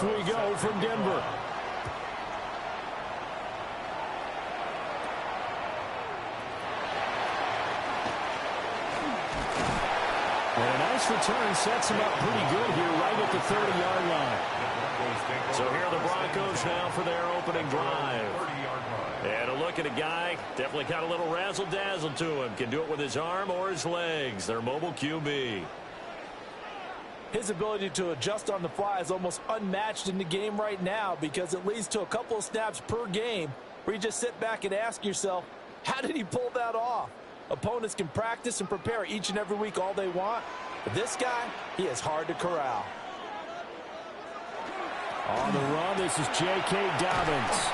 off we go from Denver. And a nice return sets him up pretty good here right at the 30-yard line. So here are the Broncos now for their opening drive. And a look at a guy, definitely got a little razzle-dazzle to him. Can do it with his arm or his legs. Their mobile QB. His ability to adjust on the fly is almost unmatched in the game right now because it leads to a couple of snaps per game where you just sit back and ask yourself, how did he pull that off? Opponents can practice and prepare each and every week all they want, but this guy, he is hard to corral. On the run, this is J.K. Dobbins.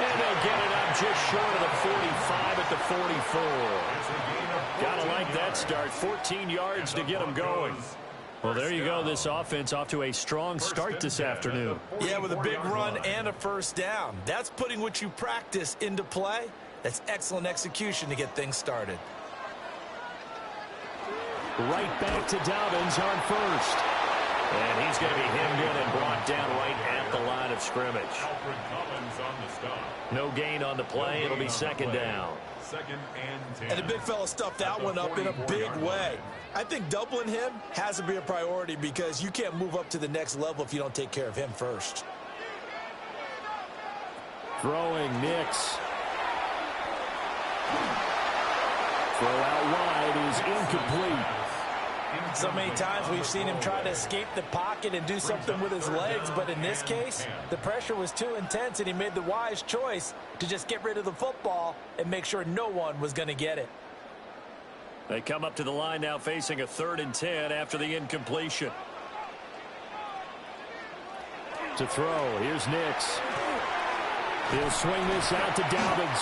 And they'll get it up just short of the 45 at the 44. Gotta like that start. 14 yards to get them going. Well, there you go. This offense off to a strong start this afternoon. Yeah, with a big run and a first down. That's putting what you practice into play. That's excellent execution to get things started. Right back to Dobbins on first. And he's going to be hemmed in and brought down right at the line of scrimmage. No gain on the play. It'll be second down. And the big fella stuffed that one up in a big way. I think doubling him has to be a priority because you can't move up to the next level if you don't take care of him first. Throwing Nix. Throw out wide is incomplete. So many times we've seen him try to escape the pocket and do something with his legs, but in this case, the pressure was too intense and he made the wise choice to just get rid of the football and make sure no one was going to get it. They come up to the line now facing a 3rd and 10 after the incompletion. To throw, here's Nix. He'll swing this out to Dobbins.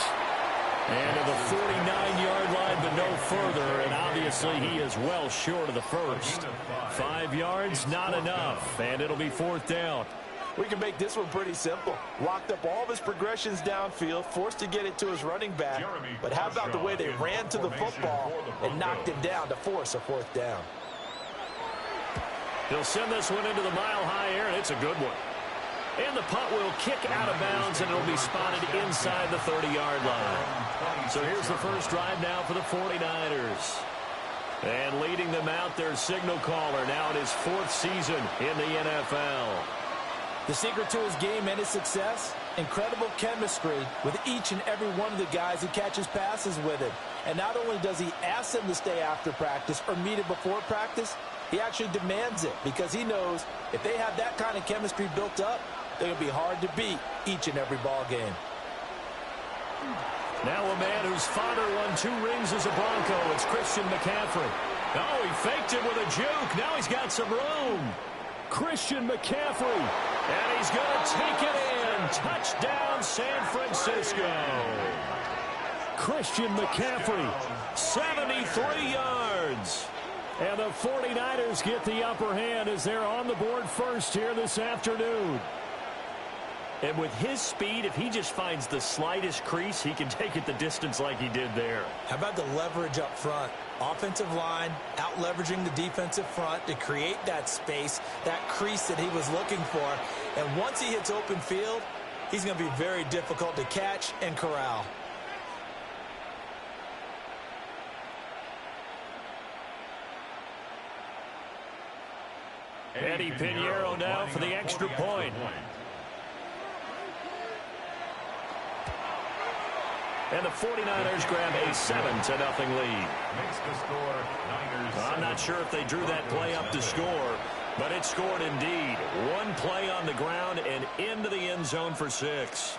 And to the 49-yard line, but no further. And obviously he is well short of the first. 5 yards, not enough. And it'll be 4th down. We can make this one pretty simple. Locked up all of his progressions downfield, forced to get it to his running back. But how about the way they ran to the football and knocked him down to force a 4th down? He'll send this one into the mile-high air, and it's a good one. And the punt will kick out of bounds, and it'll be spotted inside the 30-yard line. So here's the first drive now for the 49ers. And leading them out, their signal caller now in his 4th season in the NFL. The secret to his game and his success, incredible chemistry with each and every one of the guys he catches passes with him. And not only does he ask them to stay after practice or meet it before practice, he actually demands it because he knows if they have that kind of chemistry built up, they're going to be hard to beat each and every ball game. Now a man whose father won 2 rings as a Bronco. It's Christian McCaffrey. Oh, he faked it with a juke. Now he's got some room. Christian McCaffrey. And he's going to take it in. Touchdown, San Francisco. Christian McCaffrey, 73 yards. And the 49ers get the upper hand as they're on the board first here this afternoon. And with his speed, if he just finds the slightest crease, he can take it the distance like he did there. How about the leverage up front? Offensive line out-leveraging the defensive front to create that space, that crease that he was looking for. And once he hits open field, he's going to be very difficult to catch and corral. Eddie Pinheiro now for the extra point. And the 49ers grab a 7-0 lead. I'm not sure if they drew that play up to score, but it scored indeed. One play on the ground and into the end zone for 6.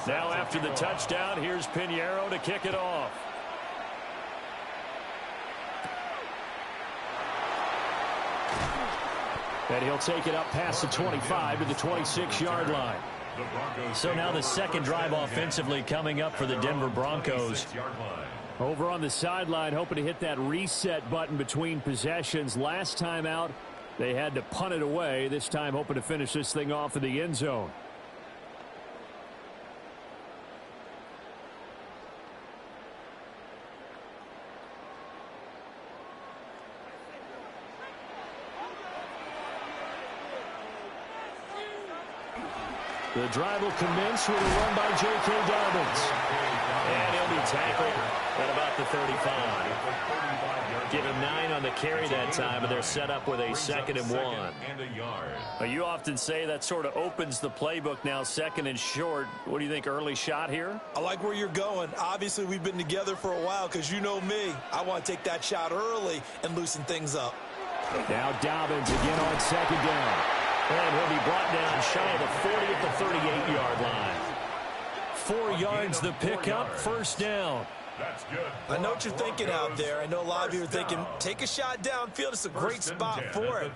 Now after the touchdown, here's Pinheiro to kick it off. And he'll take it up past the 25 to the 26-yard line. So now the second drive offensively coming up for the Denver Broncos. Over on the sideline, hoping to hit that reset button between possessions. Last time out, They had to punt it away, this time hoping to finish this thing off in the end zone. The drive will commence with a run by J.K. Dobbins. And he'll be tackled at about the 35. Give him 9 on the carry that time, and they're set up with a 2nd and 1. You often say that sort of opens the playbook now, 2nd and short. What do you think, early shot here? I like where you're going. Obviously, we've been together for a while because you know me. I want to take that shot early and loosen things up. Now Dobbins again on 2nd down. And he'll be brought down shy of the 40 at the 38-yard line. 4 yards the pickup, 1st down. That's good. I know what you're thinking out there. I know a lot of you are thinking, take a shot downfield. It's a great spot for it.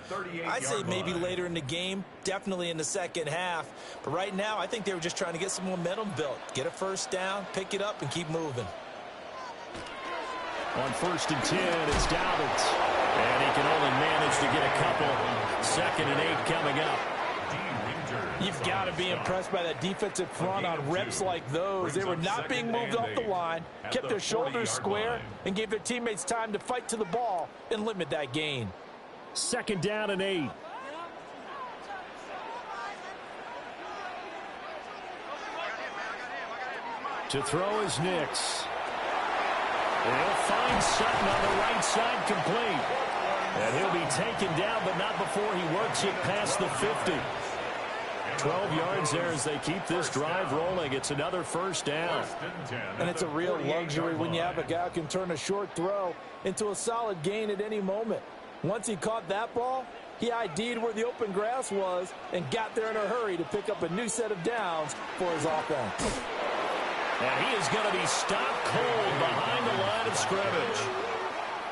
I'd say maybe later in the game, definitely in the second half. But right now, I think they were just trying to get some momentum built. Get a 1st down, pick it up, and keep moving. On 1st and 10, it's Dobbins. And he can only manage to get a couple. 2nd and 8 coming up. You've got to be impressed by that defensive front on reps like those. They were not being moved off the line, kept their shoulders square, and gave their teammates time to fight to the ball and limit that gain. 2nd down and 8. To throw is Nix. And he'll find Sutton on the right side, complete. And he'll be taken down, but not before he works it past the 50. 12 yards there as they keep this drive rolling. It's another 1st down. And it's a real luxury when you have a guy who can turn a short throw into a solid gain at any moment. Once he caught that ball, he ID'd where the open grass was and got there in a hurry to pick up a new set of downs for his offense. And he is going to be stopped cold behind the line of scrimmage.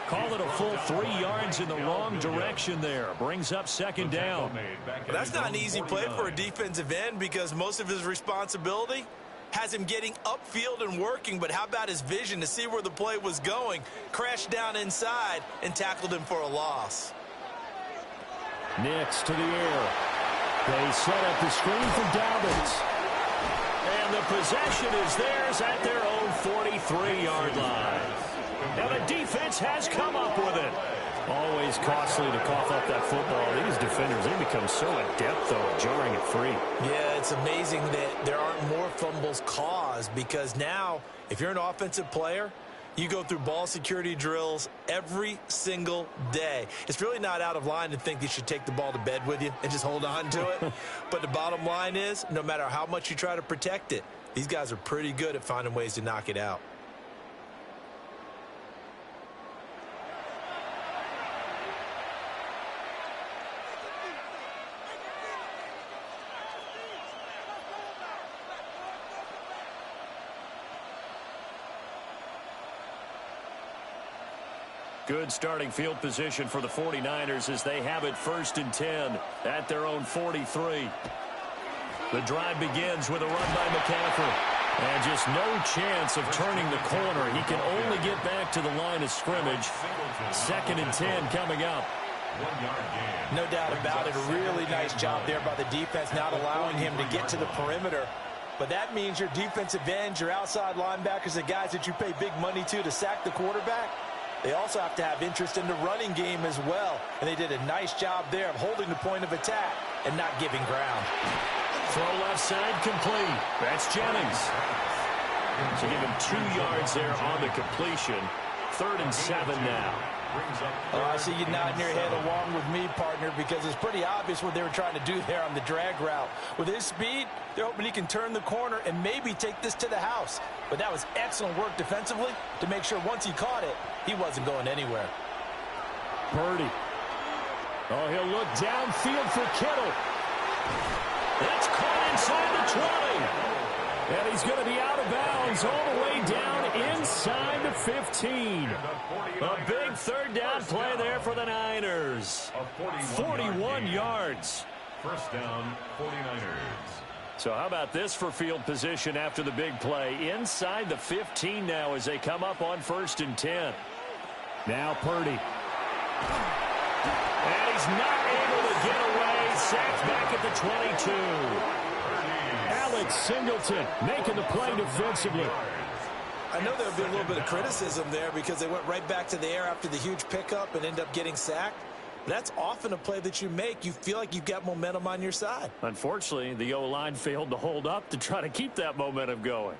Call it a full 3 yards in the wrong direction there. Brings up 2nd down. Well, that's not an easy play for a defensive end because most of his responsibility has him getting upfield and working. But how about his vision to see where the play was going? Crashed down inside and tackled him for a loss. Nix to the air. They set up the screen for Dobbins. And the possession is theirs at their own 43-yard line. Now the defense has come up with it. Always costly to cough up that football. These defenders, they become so adept, though, at jarring it free. Yeah, it's amazing that there aren't more fumbles caused because now, if you're an offensive player, you go through ball security drills every single day. It's really not out of line to think you should take the ball to bed with you and just hold on to it. But the bottom line is, no matter how much you try to protect it, these guys are pretty good at finding ways to knock it out. Good starting field position for the 49ers as they have it 1st and 10 at their own 43. The drive begins with a run by McCaffrey. And just no chance of turning the corner. He can only get back to the line of scrimmage. 2nd and 10 coming up. No doubt about it. A really nice job there by the defense, not allowing him to get to the perimeter. But that means your defensive ends, your outside linebackers, the guys that you pay big money to sack the quarterback, they also have to have interest in the running game as well. And they did a nice job there of holding the point of attack and not giving ground. Throw left side complete. That's Jennings. So give him 2 yards there on the completion. 3rd and 7 now. I see you nodding your head along with me, partner, because it's pretty obvious what they were trying to do there on the drag route. With his speed, they're hoping he can turn the corner and maybe take this to the house. But that was excellent work defensively to make sure once he caught it, he wasn't going anywhere. Purdy. Oh, he'll look downfield for Kittle. That's caught inside the 20. And he's going to be out of bounds all the way down inside the 15. A big 3rd down play there for the Niners. 41 yards. 1st down, 49ers. So how about this for field position after the big play? Inside the 15 now as they come up on 1st and 10. Now Purdy. And he's not able to get away. Sacked back at the 22. Alex Singleton making the play defensively. I know there would be a little bit of criticism there because they went right back to the air after the huge pickup and ended up getting sacked. But that's often a play that you make. You feel like you've got momentum on your side. Unfortunately, the O-line failed to hold up to try to keep that momentum going.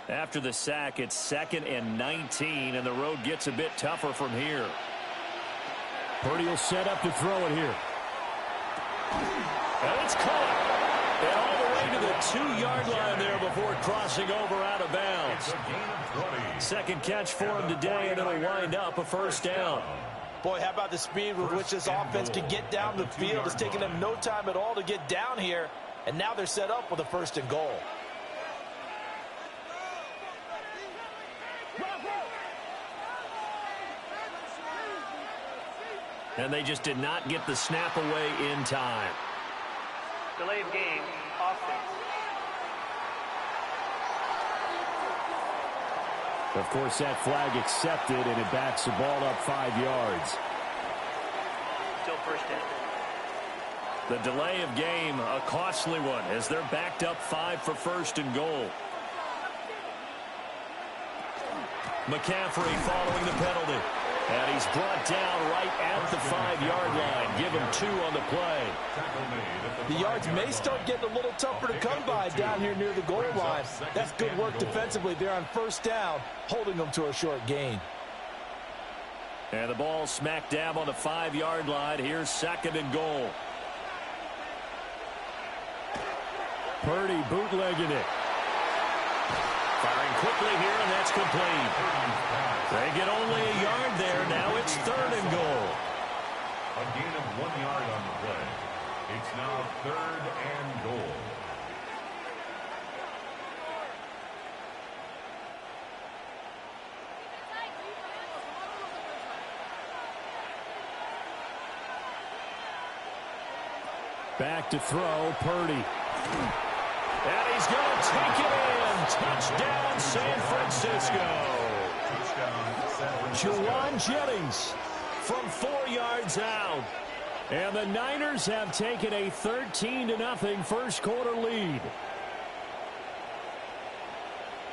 After the sack, it's 2nd and 19, and the road gets a bit tougher from here. Purdy will set up to throw it here. And it's caught. And all the way to the 2-yard line there before crossing over out of bounds. Second catch for him today, and it'll wind up a first down. Boy, how about the speed with which this offense can get down the field? It's taken them no time at all to get down here, and now they're set up with a 1st and goal. And they just did not get the snap away in time. Delay of game, offense. Of course, that flag accepted, and it backs the ball up 5 yards. Still first down. The delay of game, a costly one, as they're backed up 5 for 1st and goal. McCaffrey following the penalty. And he's brought down right at the 5-yard line. Give him 2 on the play. The yards may start getting a little tougher to come by down here near the goal line. That's good work defensively there on 1st down, holding them to a short gain. And the ball smack dab on the 5-yard line. Here's 2nd and goal. Purdy bootlegging it. Firing quickly here, and that's complete. They get only a yard there. Now it's 3rd and goal. A gain of 1 yard on the play. It's now 3rd and goal. Back to throw, Purdy. And he's going to take it in. Touchdown, San Francisco. Juwan Jennings from 4 yards out. And the Niners have taken a 13-0 first quarter lead.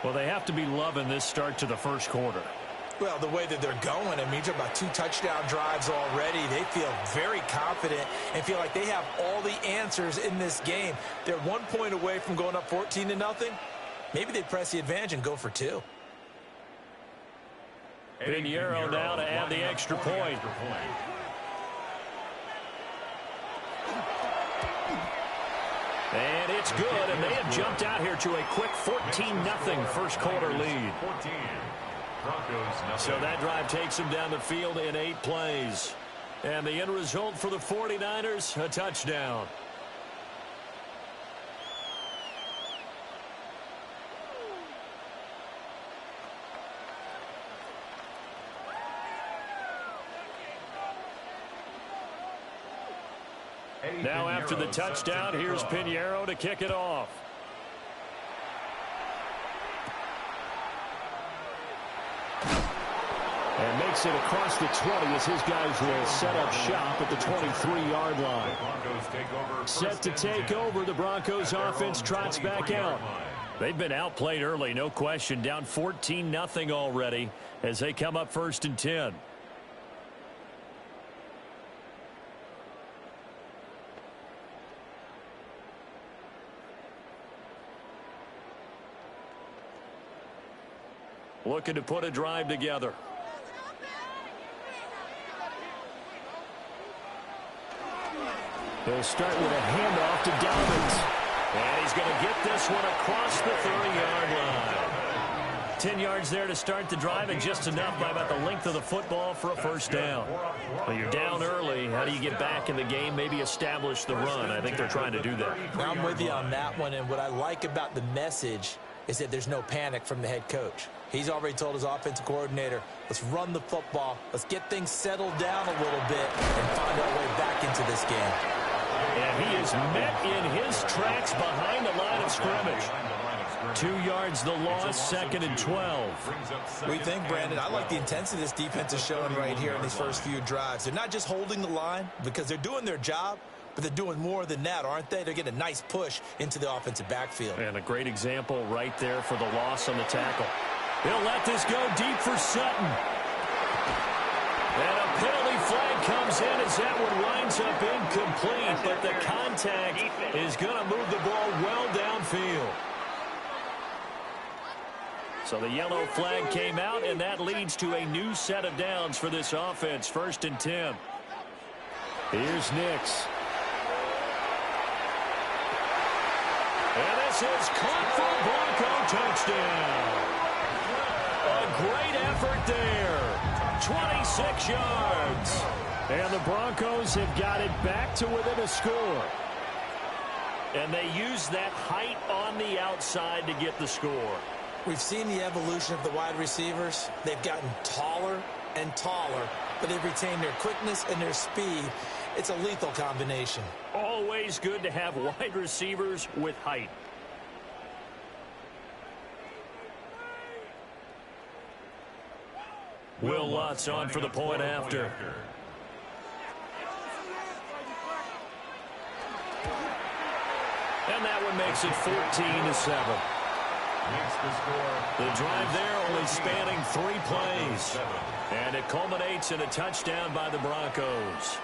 Well, they have to be loving this start to the first quarter. Well, the way that they're going, I mean, you're talking about 2 touchdown drives already. They feel very confident and feel like they have all the answers in this game. They're 1 point away from going up 14-0. Maybe they press the advantage and go for 2. Pinheiro now to add the extra point. And it's good, and they have jumped out here to a quick 14-0 first quarter lead. So that drive takes them down the field in 8 plays. And the end result for the 49ers, a touchdown. Now after the touchdown, here's Pinheiro to kick it off. And makes it across the 20 as his guys will set up shop at the 23-yard line. Set to take over, the Broncos offense trots back out. They've been outplayed early, no question, down 14-0 already as they come up 1st and 10. Looking to put a drive together. They'll start with a handoff to Dobbins. And he's going to get this one across the 30-yard line. 10 yards there to start the drive, and just enough by about the length of the football for a first down. Well, you're down early. How do you get back in the game? Maybe establish the run. I think they're trying to do that. I'm with you on that one, and what I like about the message is that there's no panic from the head coach. He's already told his offensive coordinator, let's run the football, let's get things settled down a little bit and find our way back into this game. And he is met in his tracks behind the line of scrimmage. 2 yards the loss, 2nd and 12. What do you think, Brandon? I like the intensity this defense is showing right here in these first few drives. They're not just holding the line because they're doing their job, but they're doing more than that, aren't they? They're getting a nice push into the offensive backfield. And a great example right there for the loss on the tackle. He'll let this go deep for Sutton. And a penalty flag comes in as that one winds up incomplete, but the contact is going to move the ball well downfield. So the yellow flag came out, and that leads to a new set of downs for this offense. 1st and 10. Here's Nix. And this is caught for a Bronco touchdown. A great effort there. 26 yards. And the Broncos have got it back to within a score. And they use that height on the outside to get the score. We've seen the evolution of the wide receivers. They've gotten taller and taller, but they've retained their quickness and their speed. It's a lethal combination. Always good to have wide receivers with height. Will Lutz on for the point after. And that one makes it 14-7. The drive there only spanning 3 plays. And it culminates in a touchdown by the Broncos.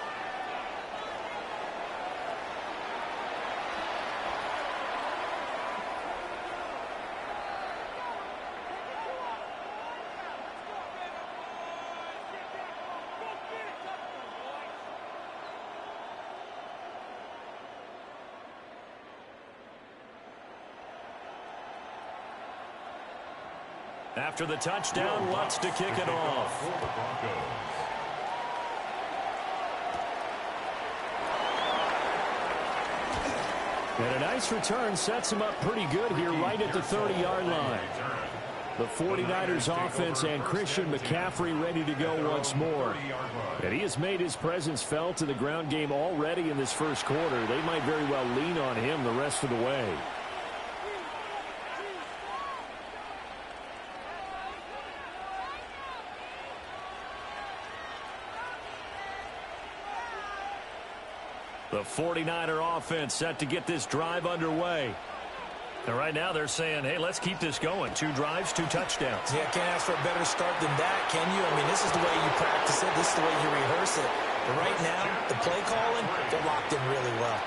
After the touchdown, Lutz to kick it off. And a nice return sets him up pretty good here right at the 30-yard line. The 49ers offense and Christian McCaffrey ready to go once more. And he has made his presence felt in the ground game already in this first quarter. They might very well lean on him the rest of the way. The 49er offense set to get this drive underway. And right now they're saying, hey, let's keep this going. 2 drives, 2 touchdowns. Yeah, can't ask for a better start than that, can you? I mean, this is the way you practice it. This is the way you rehearse it. But right now, the play calling, they're locked in really well.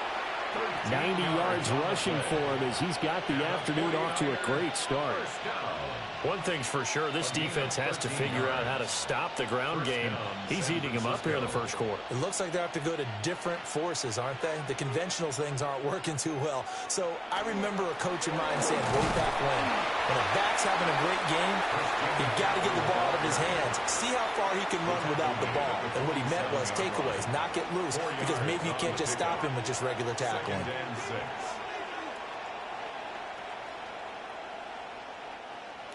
90 yards rushing for him as he's got the afternoon off to a great start. One thing's for sure, this defense has to figure out how to stop the ground game. He's eating them up here in the first quarter. It looks like they have to go to different forces, aren't they? The conventional things aren't working too well. So I remember a coach of mine saying way back when a back's having a great game, you've got to get the ball out of his hands. See how far he can run without the ball. And what he meant was takeaways, knock it loose, because maybe you can't just stop him with just regular tackling.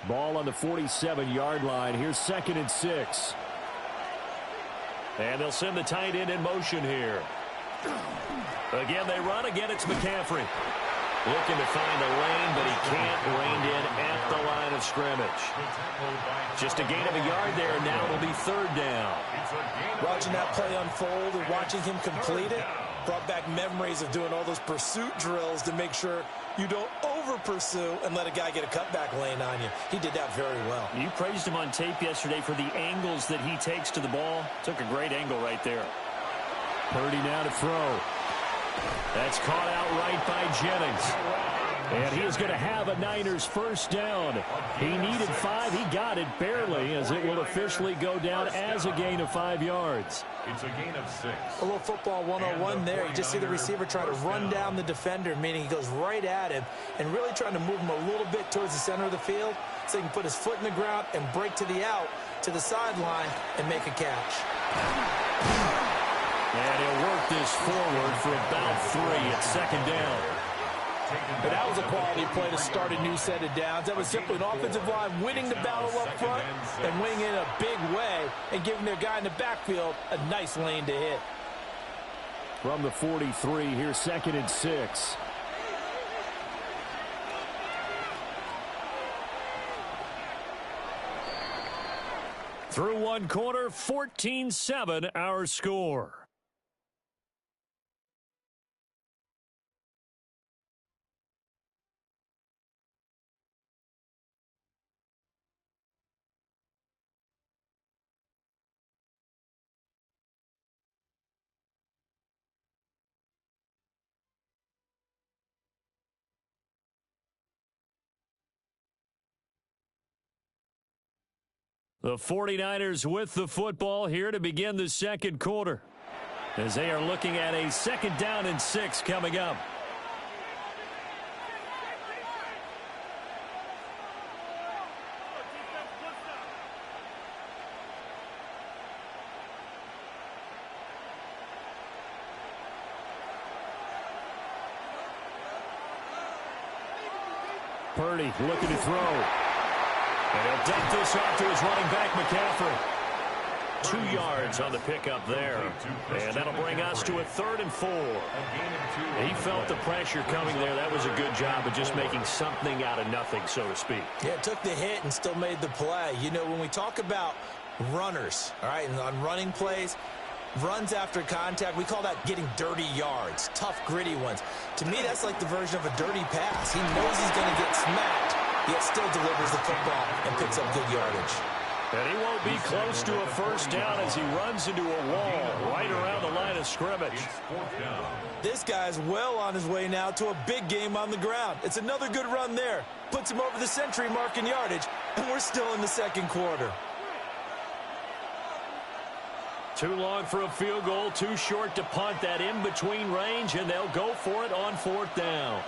Ball on the 47-yard line. Here's 2nd and 6. And they'll send the tight end in motion here. Again, they run. Again, it's McCaffrey. Looking to find a lane, but he can't. Reined in at the line of scrimmage. Just a gain of a yard there, and now it'll be 3rd down. Watching that play unfold and watching him complete it brought back memories of doing all those pursuit drills to make sure you don't over-pursue and let a guy get a cutback lane on you. He did that very well. You praised him on tape yesterday for the angles that he takes to the ball. Took a great angle right there. Purdy now to throw. That's caught out right by Jennings. And he is going to have a Niners first down. He needed 5. He got it barely, as it will officially go down as a gain of 5 yards. It's a gain of 6. A little football 101 there. You just see the receiver try to run down the defender, meaning he goes right at him and really trying to move him a little bit towards the center of the field so he can put his foot in the ground and break to the out, to the sideline, and make a catch. And he'll work this forward for about 3 at 2nd down. But that was a quality play to start a new set of downs. That was simply an offensive line winning the battle up front and winning in a big way and giving their guy in the backfield a nice lane to hit. From the 43, here's 2nd and 6. Through one quarter, 14-7 our score. The 49ers with the football here to begin the second quarter, as they are looking at a 2nd down and 6 coming up. Purdy looking to throw. And he'll dump this off to his running back, McCaffrey. 2 yards on the pickup there. And that'll bring us to a 3rd and 4. He felt the pressure coming there. That was a good job of just making something out of nothing, so to speak. Yeah, took the hit and still made the play. You know, when we talk about runners, all right, and on running plays, runs after contact, we call that getting dirty yards, tough, gritty ones. To me, that's like the version of a dirty pass. He knows he's going to get smacked, yet still delivers the football and picks up good yardage. And he won't be close to a first down as he runs into a wall right around the line of scrimmage. This guy's well on his way now to a big game on the ground. It's another good run there. Puts him over the century mark in yardage, and we're still in the second quarter. Too long for a field goal, too short to punt. That in-between range, and they'll go for it on 4th down.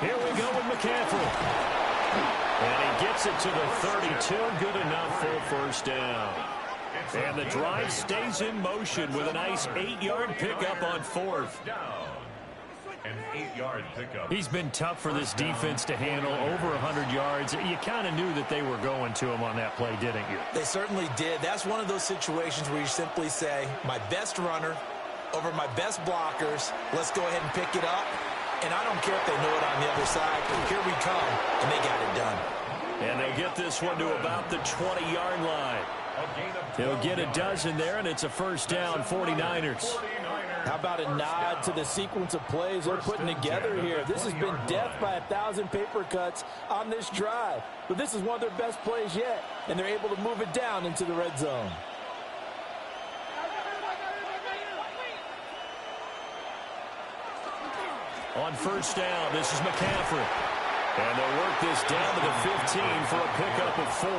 Here we go with McCaffrey. And he gets it to the 32. Good enough for a first down. And the drive stays in motion with a nice 8-yard pickup on 4th. An 8-yard pickup. He's been tough for this defense to handle, over 100 yards. You kind of knew that they were going to him on that play, didn't you? They certainly did. That's one of those situations where you simply say, my best runner over my best blockers. Let's go ahead and pick it up. And I don't care if they know it on the other side. Here we come, and they got it done. And they'll get this one to about the 20-yard line. They'll get a dozen there, and it's a first down, 49ers. How about a nod to the sequence of plays they're putting together here? This has been death by 1,000 paper cuts on this drive. But this is one of their best plays yet, and they're able to move it down into the red zone. On first down, this is McCaffrey. And they'll work this down to the 15 for a pickup of 4.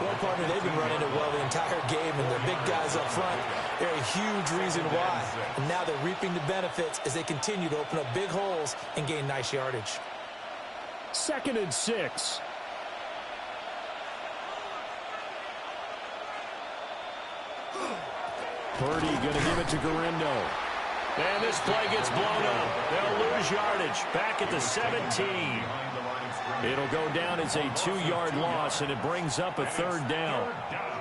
Well, partner, they've been running it well the entire game, and the big guys up front, they're a huge reason why. And now they're reaping the benefits as they continue to open up big holes and gain nice yardage. 2nd and 6. Purdy going to give it to Garindo. And this play gets blown up. They'll lose yardage back at the 17. It'll go down as a 2-yard loss, and it brings up a 3rd down.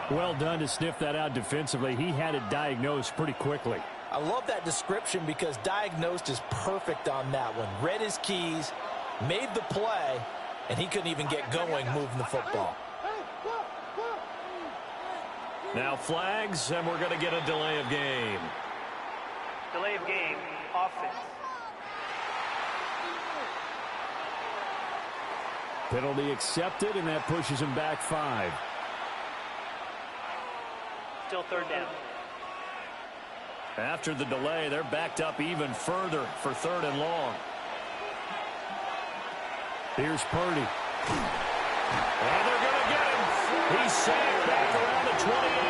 Well done to sniff that out defensively. He had it diagnosed pretty quickly. I love that description because diagnosed is perfect on that one. Read his keys, made the play, and he couldn't even get going moving the football. Now flags, and we're going to get a delay of game. Delay of game, offense. Penalty accepted, and that pushes him back 5. Still 3rd down. After the delay, they're backed up even further for 3rd and long. Here's Purdy. And they're going to get him. He's sacked back around the 28.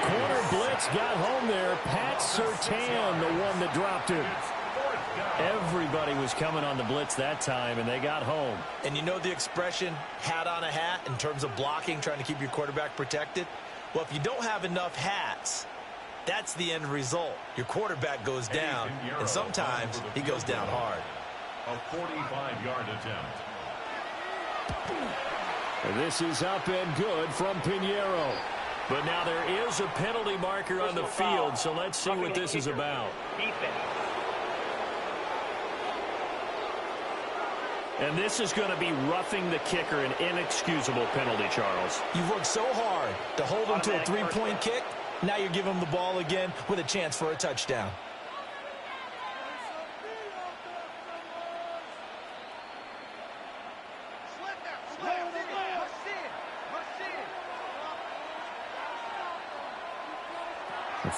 Corner blitz got home there. Pat Surtain, the one that dropped him. Everybody was coming on the blitz that time, and they got home. And you know the expression, hat on a hat, in terms of blocking, trying to keep your quarterback protected? Well, if you don't have enough hats, That's the end result. Your quarterback goes down, and sometimes he goes down hard. A 45-yard attempt. This is up and good from Pinheiro. But now there is a penalty marker on the field, so let's see what this is about. And this is going to be roughing the kicker, an inexcusable penalty, Charles. You've worked so hard to hold him to a three-point kick. Now you're giving him the ball again with a chance for a touchdown.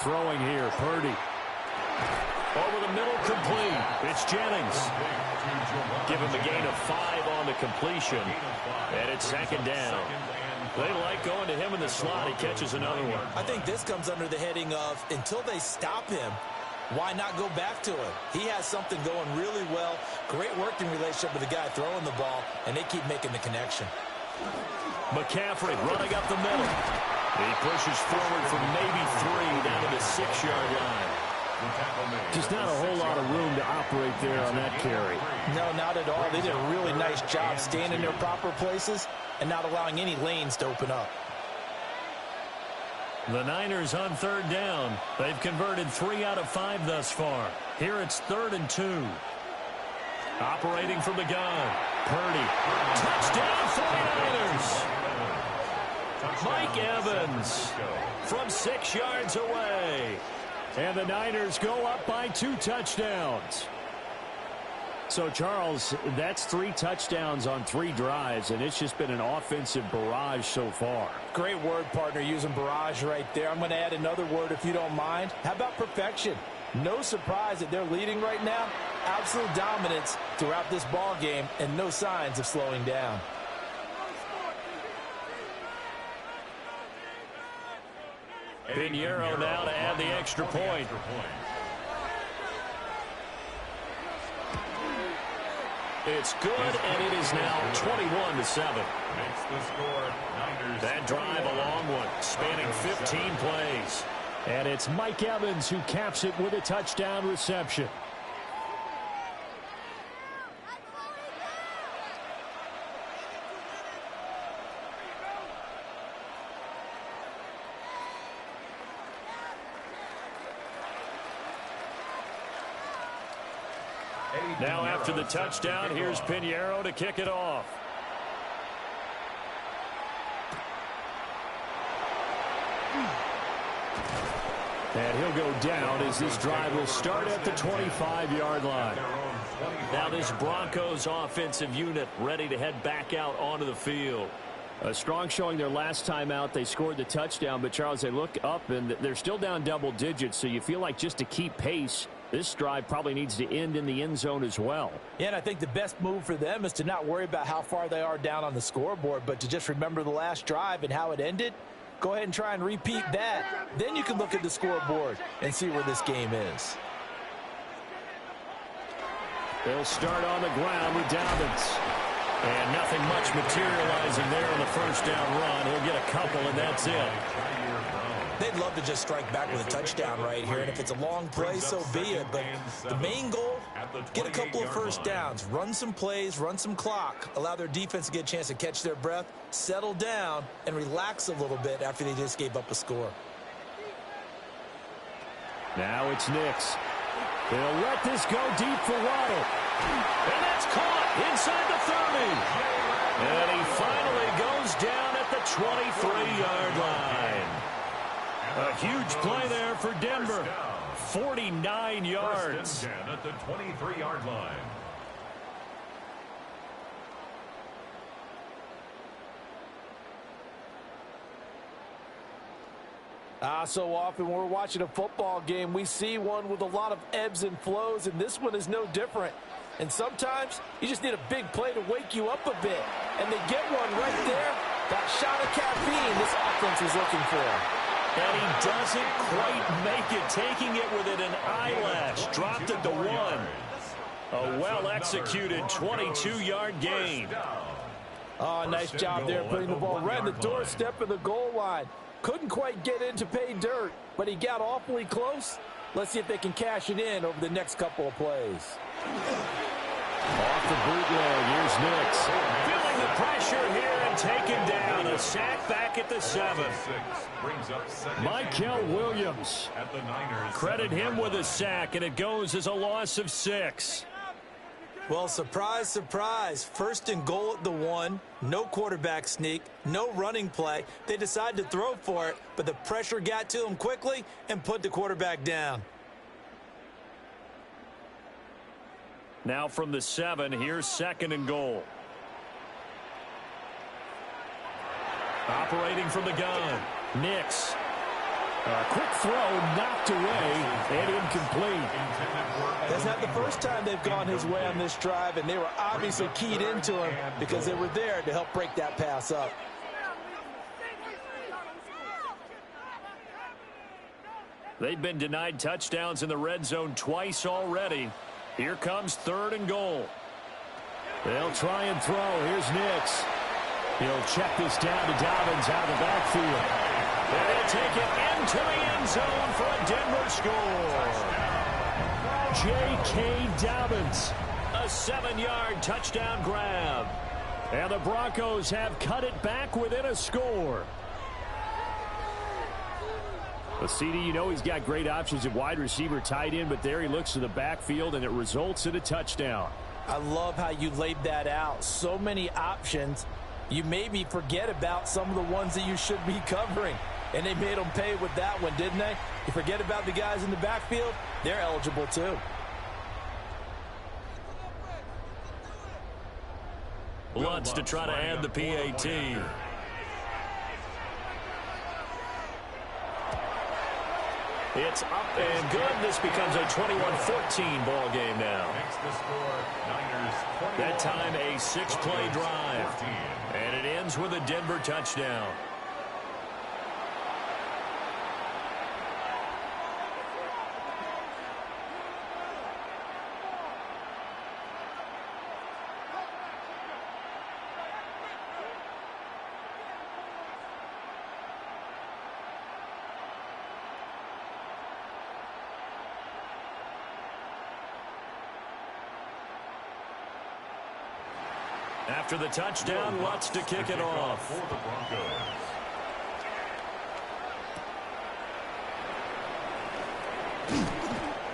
Throwing here, Purdy. Over the middle, complete. It's Jennings. Give him a gain of 5 on the completion. And it's second down. They like going to him in the slot. He catches another one. I think this comes under the heading of, until they stop him, why not go back to him? He has something going really well. Great working relationship with the guy throwing the ball, and they keep making the connection. McCaffrey running up the middle. He pushes forward for maybe 3 down to the 6-yard line. Just not a whole lot of room to operate there on that carry. No, not at all. They did a really nice job staying in their proper places and not allowing any lanes to open up. The Niners on third down. They've converted 3 out of 5 thus far. Here it's 3rd and 2. Operating from the gun. Purdy. Touchdown 49ers. Mike Evans from 6 yards away. And the Niners go up by 2 touchdowns. So, Charles, that's 3 touchdowns on 3 drives, and it's just been an offensive barrage so far. Great word, partner, using barrage right there. I'm going to add another word if you don't mind. How about perfection? No surprise that they're leading right now. Absolute dominance throughout this ball game and no signs of slowing down. Pinheiro now to add the extra point. It's good, and it is now 21-7. That drive, a long one, spanning 15 plays. And it's Mike Evans who caps it with a touchdown reception. Now after the touchdown, here's Pinheiro to kick it off. And he'll go down as this drive will start at the 25-yard line. Now this Broncos offensive unit ready to head back out onto the field. A strong showing their last time out. They scored the touchdown, but Charles, they look up and they're still down double digits, so you feel like just to keep pace, this drive probably needs to end in the end zone as well. Yeah, and I think the best move for them is to not worry about how far they are down on the scoreboard, but to just remember the last drive and how it ended. Go ahead and try and repeat that. Then you can look at the scoreboard and see where this game is. They'll start on the ground with Dobbins. And nothing much materializing there on the first down run. He'll get a couple, and that's it. They'd love to just strike back with a touchdown right here, and if it's a long play, so be it. But the main goal, get a couple of first downs, run some plays, run some clock, allow their defense to get a chance to catch their breath, settle down, and relax a little bit after they just gave up a score. Now it's Nix. They'll let this go deep for Waddle. And that's caught inside the 30. And he finally goes down at the 23-yard line. A huge play there for Denver. 49 yards. At the 23-yard line. So often when we're watching a football game, we see one with a lot of ebbs and flows, and this one is no different. And sometimes you just need a big play to wake you up a bit. And they get one right there. That shot of caffeine this offense was looking for. And he doesn't quite make it, taking it within an eyelash. Dropped it to 1. A well-executed 22-yard gain. Oh, nice job there putting the ball right in the doorstep of the goal line. Couldn't quite get in to pay dirt, but he got awfully close. Let's see if they can cash it in over the next couple of plays. Off the bootleg, here's Nix. Feeling the pressure here and taken down. A sack back at the 7. Michael Williams. At the Niners. Credit him with a sack, and it goes as a loss of 6. Well, surprise, surprise. 1st and goal at the 1. No quarterback sneak. No running play. They decided to throw for it, but the pressure got to them quickly and put the quarterback down. Now from the 7, here's 2nd and goal. Operating from the gun, Nix. A quick throw knocked away and incomplete. That's not the first time they've gone his way on this drive, and they were obviously keyed into him because they were there to help break that pass up. They've been denied touchdowns in the red zone twice already. Here comes 3rd and goal. They'll try and throw. Here's Nix. He'll check this down to Dobbins out of the backfield. And he'll take it into the end zone for a Denver score. J.K. Dobbins. A 7-yard touchdown grab. And the Broncos have cut it back within a score. But CD, you know he's got great options at wide receiver, tight end, but there he looks to the backfield, and it results in a touchdown. I love how you laid that out. So many options. You maybe forget about some of the ones that you should be covering. And they made them pay with that one, didn't they? You forget about the guys in the backfield, they're eligible too. Lutz to try to add the PAT. It's up and good. This becomes a 21-14 ball game now. That time a 6-play drive. And it ends with a Denver touchdown. After the touchdown, Lutz to kick it off. For the Broncos.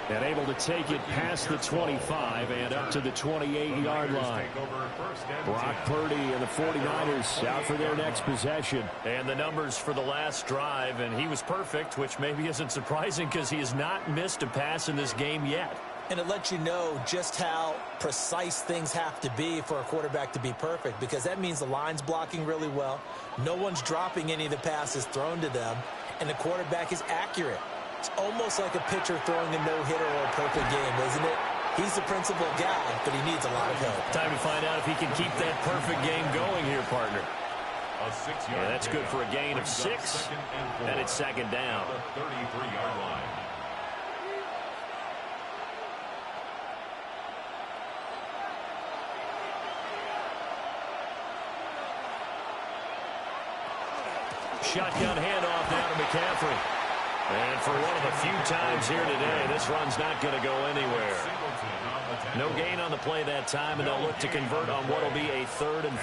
And able to take it past the 25 and up to the 28-yard line. Brock Purdy and the 49ers out for their next possession. And the numbers for the last drive, and he was perfect, which maybe isn't surprising because he has not missed a pass in this game yet. And it lets you know just how precise things have to be for a quarterback to be perfect, because that means the line's blocking really well. No one's dropping any of the passes thrown to them, and the quarterback is accurate. It's almost like a pitcher throwing a no-hitter or a perfect game, isn't it? He's the principal guy, but he needs a lot of help. Time to find out if he can keep that perfect game going here, partner. Yeah, that's good for a gain of 6, and it's 2nd down. The 33-yard line. Shotgun handoff now to McCaffrey. And for one of the few times here today, this run's not going to go anywhere. No gain on the play that time, and they'll look to convert on what will be a 3rd and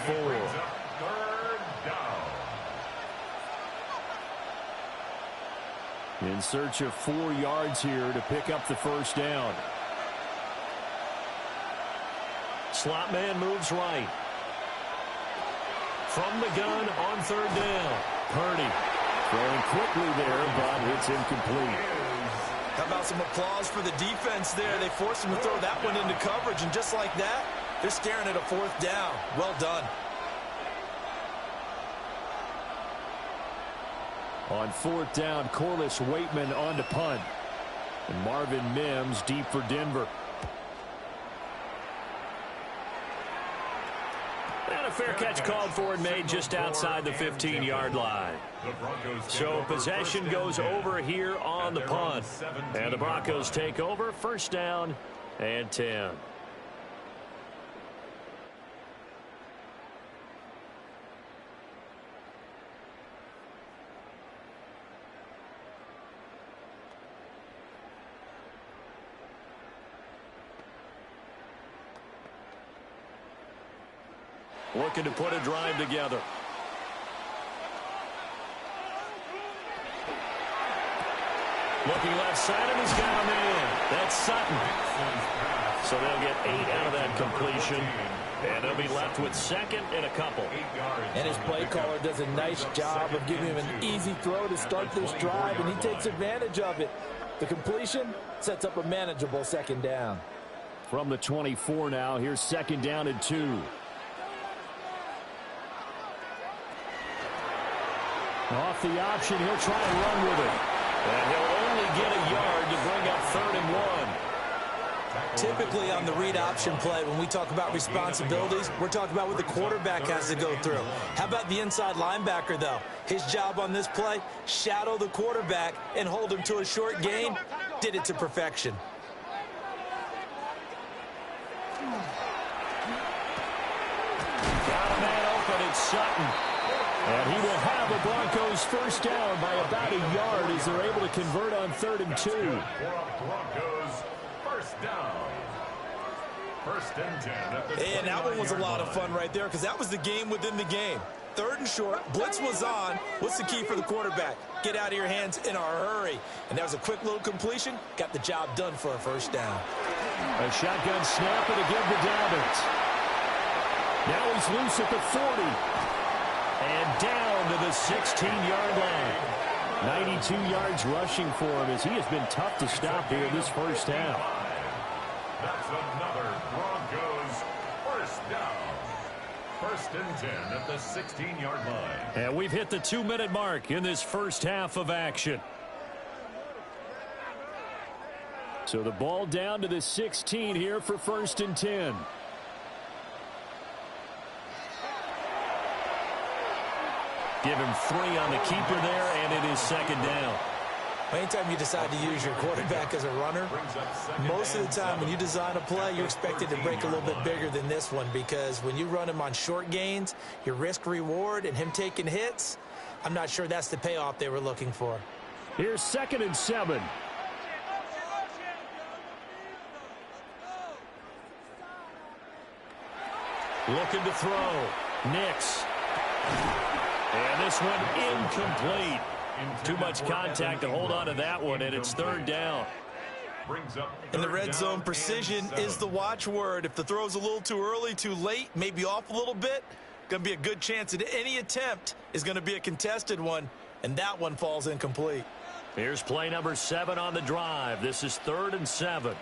4. In search of 4 yards here to pick up the 1st down. Slot man moves right. From the gun on 3rd down. Purdy throwing quickly there, but it's incomplete. How about some applause for the defense there? They forced him to throw that one into coverage, and just like that, they're staring at a 4th down. Well done. On 4th down, Corliss Waitman on to punt. And Marvin Mims deep for Denver. And a fair catch called for and made just outside the 15-yard line. So possession goes over here on the punt. And the Broncos take over, 1st down and 10. looking to put a drive together. Looking left side, and he's got a man. That's Sutton. So they'll get 8 out of that completion. And they'll be left with second and a couple. And his play caller does a nice job of giving him an easy throw to start this drive, and he takes advantage of it. The completion sets up a manageable second down. From the 24 now, here's second down and 2. Off the option, he'll try to run with it. And he'll only get a yard to bring up 3rd and 1. Typically on the read option play, when we talk about responsibilities, we're talking about what the quarterback has to go through. How about the inside linebacker, though? His job on this play, shadow the quarterback and hold him to a short gain. Did it to perfection. Got a man open, it's Sutton. And he will have a Broncos first down by about a yard as they're able to convert on 3rd and 2. Broncos first down. 1st and 10. And that one was a lot of fun right there because that was the game within the game. 3rd and short, blitz was on. What's the key for the quarterback? Get out of your hands in a hurry. And that was a quick little completion. Got the job done for a first down. A shotgun snap and to give the Dobbins. Now he's loose at the 40. And down to the 16-yard line. 92 yards rushing for him as he has been tough to stop here in this first half. That's another Broncos first down. 1st and 10 at the 16-yard line. And we've hit the 2-minute mark in this first half of action. So the ball down to the 16 here for 1st and 10. Give him 3 on the keeper there, and it is second down. Anytime you decide to use your quarterback as a runner, most of the time when you design a play, you're expected to break a little bit bigger than this one because when you run him on short gains, your risk-reward and him taking hits, I'm not sure that's the payoff they were looking for. Here's 2nd and 7. Looking to throw. Nix. And this one incomplete. Too much contact to hold on to that one, and it's 3rd down. In the red zone, precision is the watchword. If the throw's a little too early, too late, maybe off a little bit, going to be a good chance that any attempt is going to be a contested one, and that one falls incomplete. Here's play number 7 on the drive. This is 3rd and 7.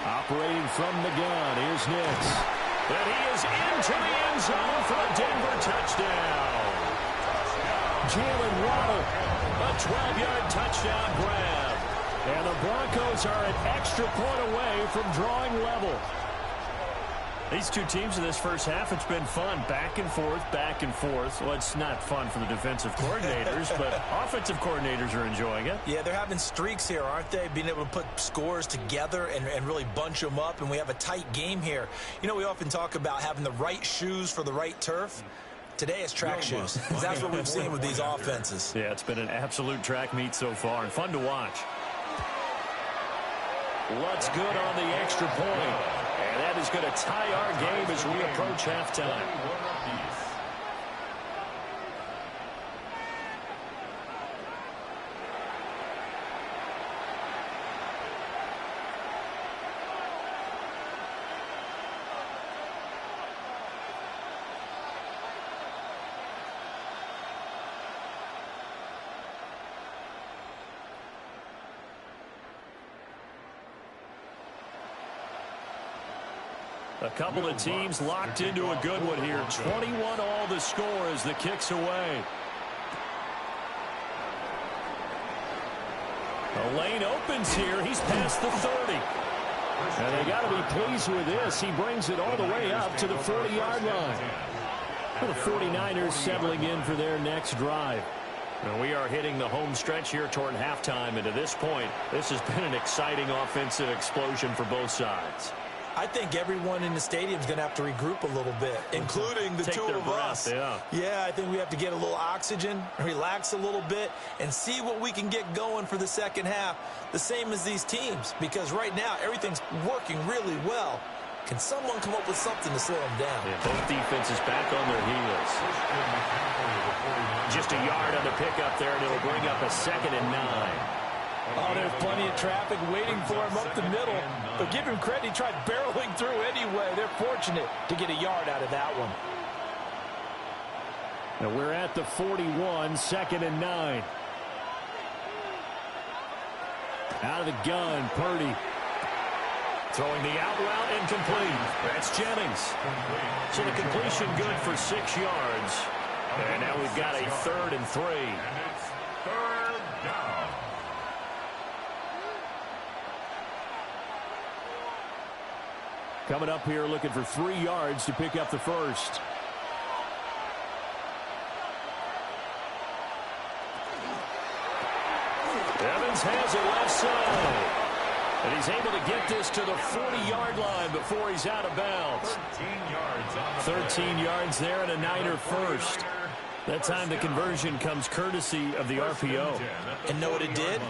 Operating from the gun, here's Nix. And he is into the end zone for a Denver touchdown. Jalen Waddle, a 12-yard touchdown grab. And the Broncos are an extra point away from drawing level. These two teams in this first half, it's been fun. Back and forth, back and forth. Well, it's not fun for the defensive coordinators, but offensive coordinators are enjoying it. Yeah, they're having streaks here, aren't they? Being able to put scores together and really bunch them up, and we have a tight game here. You know, we often talk about having the right shoes for the right turf. Today it's track shoes. That's what we've seen with these offenses. Yeah, it's been an absolute track meet so far, and fun to watch. What's good on the extra point? And that is going to tie our game as we approach halftime. A couple of teams locked into a good one here. 21 all the score as the kick's away. The lane opens here. He's past the 30. And they got to be pleased with this. He brings it all the way up to the 40-yard line. For the 49ers settling in for their next drive. And we are hitting the home stretch here toward halftime. And to this point, this has been an exciting offensive explosion for both sides. I think everyone in the stadium is going to have to regroup a little bit, including the two of us. Yeah, I think we have to get a little oxygen, relax a little bit, and see what we can get going for the second half, the same as these teams, because right now everything's working really well. Can someone come up with something to slow him down? And both defenses back on their heels. Just a yard on the pickup there, and it'll bring up a 2nd and 9. Oh, there's plenty of traffic waiting for him up the middle. But give him credit, he tried barreling through anyway. They're fortunate to get a yard out of that one. Now we're at the 41, 2nd and 9. Out of the gun, Purdy. Throwing the out route incomplete. That's Jennings. So the completion good for 6 yards. And now we've got a 3rd and 3. And it's 3rd down. Coming up here looking for 3 yards to pick up the first. Evans has it left side. And he's able to get this to the 40-yard line before he's out of bounds. 13 yards there and a Niner first. That time the conversion comes courtesy of the RPO. And know what it did?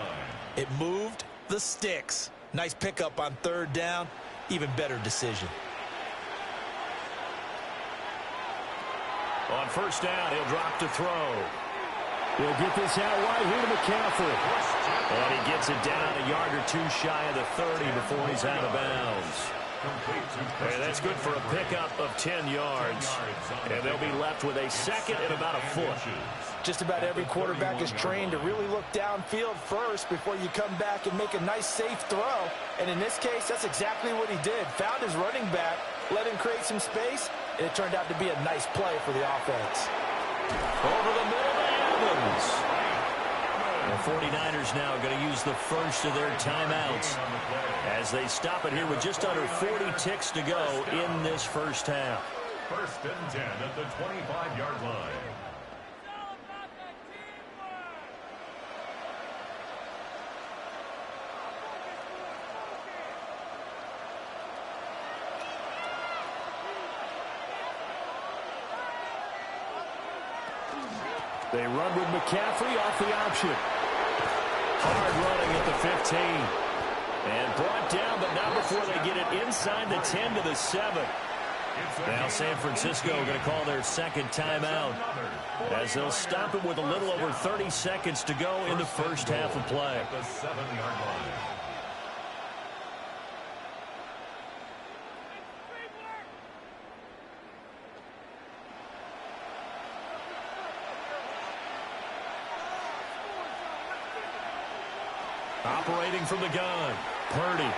It moved the sticks. Nice pickup on 3rd down. Even better decision. On 1st down, he'll drop to throw. He'll get this out wide here to McCaffrey. And he gets it down a yard or 2 shy of the 30 before he's out of bounds. And that's good for a pickup of 10 yards. And they'll be left with a 2nd and about a foot. Just about every quarterback is trained to really look downfield first before you come back and make a nice, safe throw. And in this case, that's exactly what he did. Found his running back, let him create some space, and it turned out to be a nice play for the offense. Over the middle to Evans. The 49ers now going to use the first of their timeouts as they stop it here with just under 40 ticks to go in this first half. 1st and 10 at the 25-yard line. They run with McCaffrey off the option. Hard running at the 15. And brought down, but not before they get it inside the 10 to the 7. Now San Francisco going to call their 2nd timeout as they'll stop it with a little over 30 seconds to go in the first half of play. At the 7-yard line. Operating from the gun, Purdy.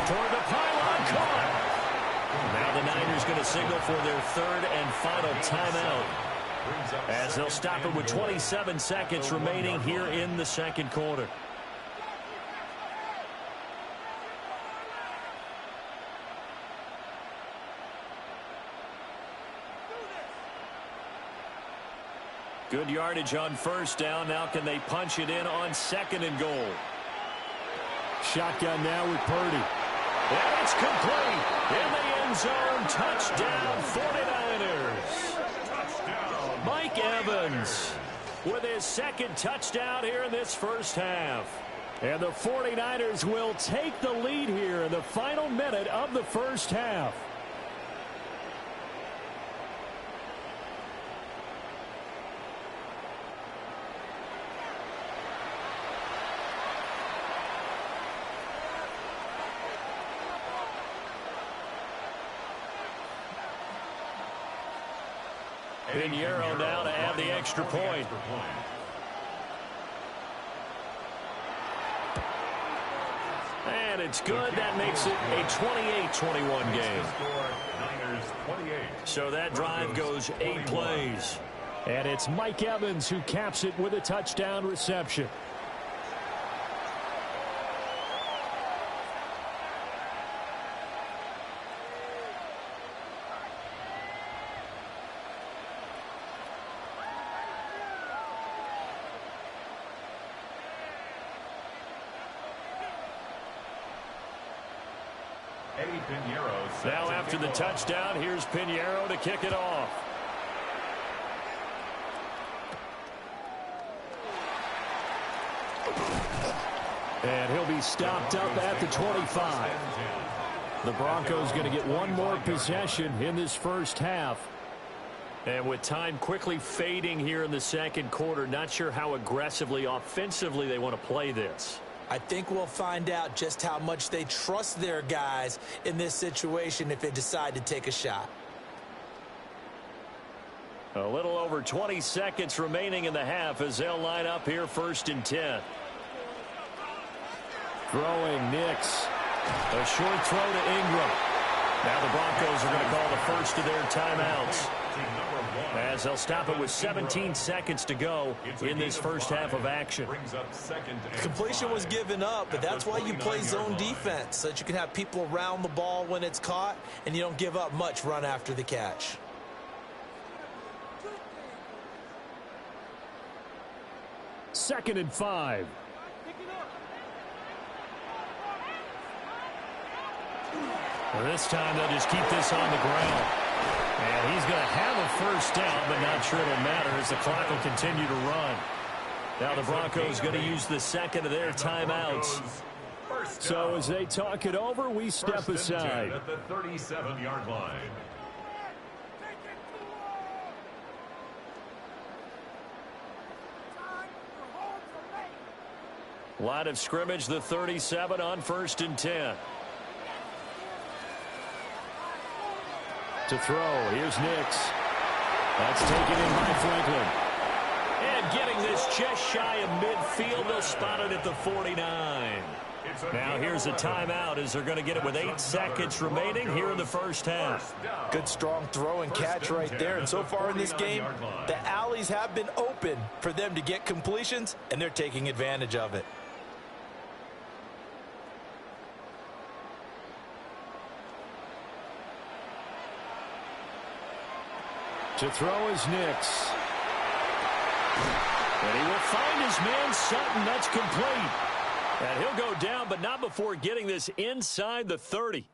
Toward the pylon, caught. Now the Niners going to signal for their 3rd and final timeout as they'll stop it with 27 seconds remaining here in the 2nd quarter. Good yardage on 1st down. Now can they punch it in on 2nd and goal? Shotgun now with Purdy. And it's complete. In the end zone. Touchdown 49ers. Touchdown. Mike Evans with his 2nd touchdown here in this first half. And the 49ers will take the lead here in the final minute of the first half. Pinheiro now to add the extra point. And it's good. That makes it a 28-21 game. So that drive goes 8 plays. And it's Mike Evans who caps it with a touchdown reception. Now after the touchdown, here's Pinheiro to kick it off. And he'll be stopped up at the 25. The Broncos going to get one more possession in this first half. And with time quickly fading here in the second quarter, not sure how aggressively, offensively they want to play this. I think we'll find out just how much they trust their guys in this situation if they decide to take a shot. A little over 20 seconds remaining in the half as they'll line up here 1st and 10. Throwing Nix. A short throw to Ingram. Now the Broncos are going to call the first of their timeouts, as they'll stop it with 17 seconds to go in this first half of action. Completion was given up, but that's why you play zone defense, so that you can have people around the ball when it's caught, and you don't give up much run after the catch. Second and 5. Well, this time they'll just keep this on the ground. And he's going to have a first down, but not sure it'll matter as the clock will continue to run. Now the Broncos going to use the second of their timeouts. So as they talk it over, we step aside. At the 37-yard line. Line of scrimmage, the 37 on 1st and 10. To throw, here's Nix. That's taken in by Franklin. And getting this just shy of midfield, they'll spot it at the 49. Now here's a timeout as they're going to get it with 8 seconds remaining here in the first half. Good strong throw and catch right there. And so far in this game, the alleys have been open for them to get completions, and they're taking advantage of it. To throw is Nix. And he will find his man Sutton. That's complete. And he'll go down, but not before getting this inside the 30.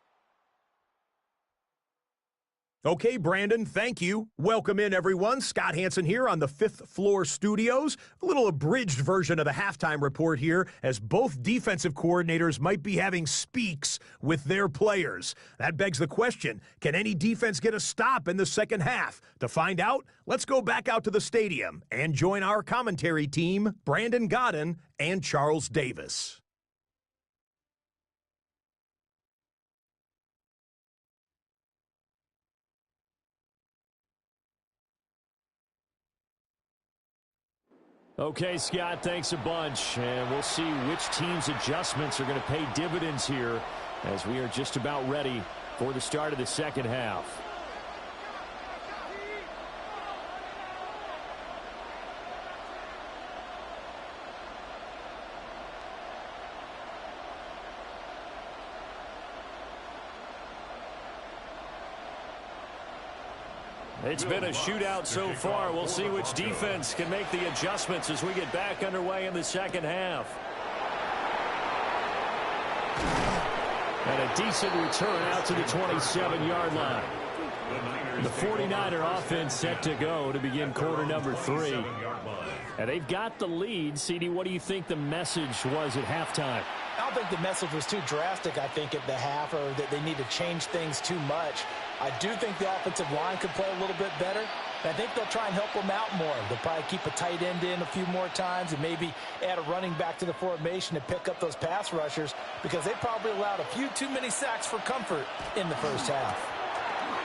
Okay, Brandon, thank you. Welcome in, everyone. Scott Hansen here on the 5th Floor Studios. A little abridged version of the halftime report here, as both defensive coordinators might be having speaks with their players. That begs the question, can any defense get a stop in the second half? To find out, let's go back out to the stadium and join our commentary team, Brandon Godden and Charles Davis. Okay, Scott, thanks a bunch. And we'll see which team's adjustments are going to pay dividends here as we are just about ready for the start of the second half. It's been a shootout so far. We'll see which defense can make the adjustments as we get back underway in the second half. And a decent return out to the 27-yard line. The 49er offense set to go to begin quarter number 3. And they've got the lead. CD, what do you think the message was at halftime? I don't think the message was too drastic, I think, at the half, or that they need to change things too much. I do think the offensive line could play a little bit better. I think they'll try and help them out more. They'll probably keep a tight end in a few more times and maybe add a running back to the formation to pick up those pass rushers, because they probably allowed a few too many sacks for comfort in the first half.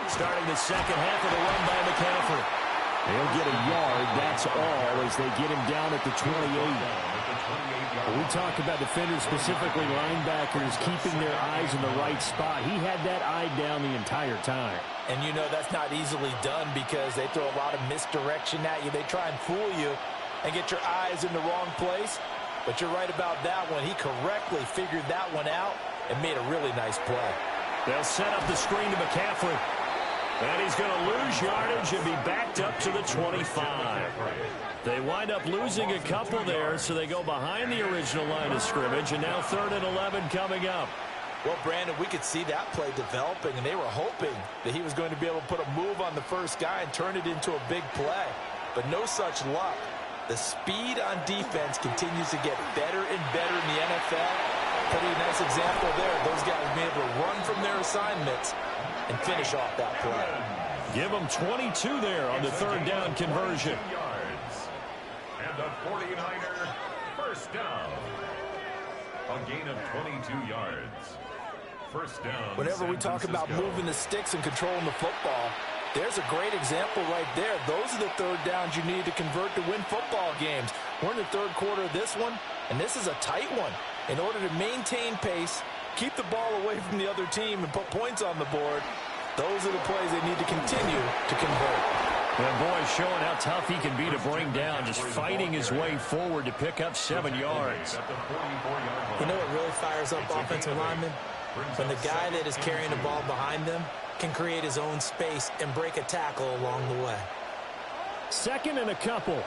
Starting the second half of the run by McCaffrey. They'll get a yard, that's all, as they get him down at the 28. We talk about defenders, specifically linebackers, keeping their eyes in the right spot. He had that eye down the entire time. And you know that's not easily done, because they throw a lot of misdirection at you. They try and fool you and get your eyes in the wrong place. But you're right about that one. He correctly figured that one out and made a really nice play. They'll set up the screen to McCaffrey. And he's going to lose yardage and be backed up to the 25. They wind up losing a couple there, so they go behind the original line of scrimmage, and now 3rd and 11 coming up. Well, Brandon, we could see that play developing, and they were hoping that he was going to be able to put a move on the first guy and turn it into a big play. But no such luck. The speed on defense continues to get better and better in the NFL. Pretty nice example there. Those guys being able to run from their assignments and finish off that play. Give them 22 there on the third down conversion. And a 49er first down. A gain of 22 yards. First down. Whenever we talk about moving the sticks and controlling the football, there's a great example right there. Those are the third downs you need to convert to win football games. We're in the third quarter of this one, and this is a tight one. In order to maintain pace, keep the ball away from the other team, and put points on the board, those are the plays they need to continue to convert. Well, boy, showing how tough he can be to bring down, just fighting his way forward to pick up 7 yards. You know what really fires up offensive linemen? When the guy that is carrying the ball behind them can create his own space and break a tackle along the way. Second and a couple.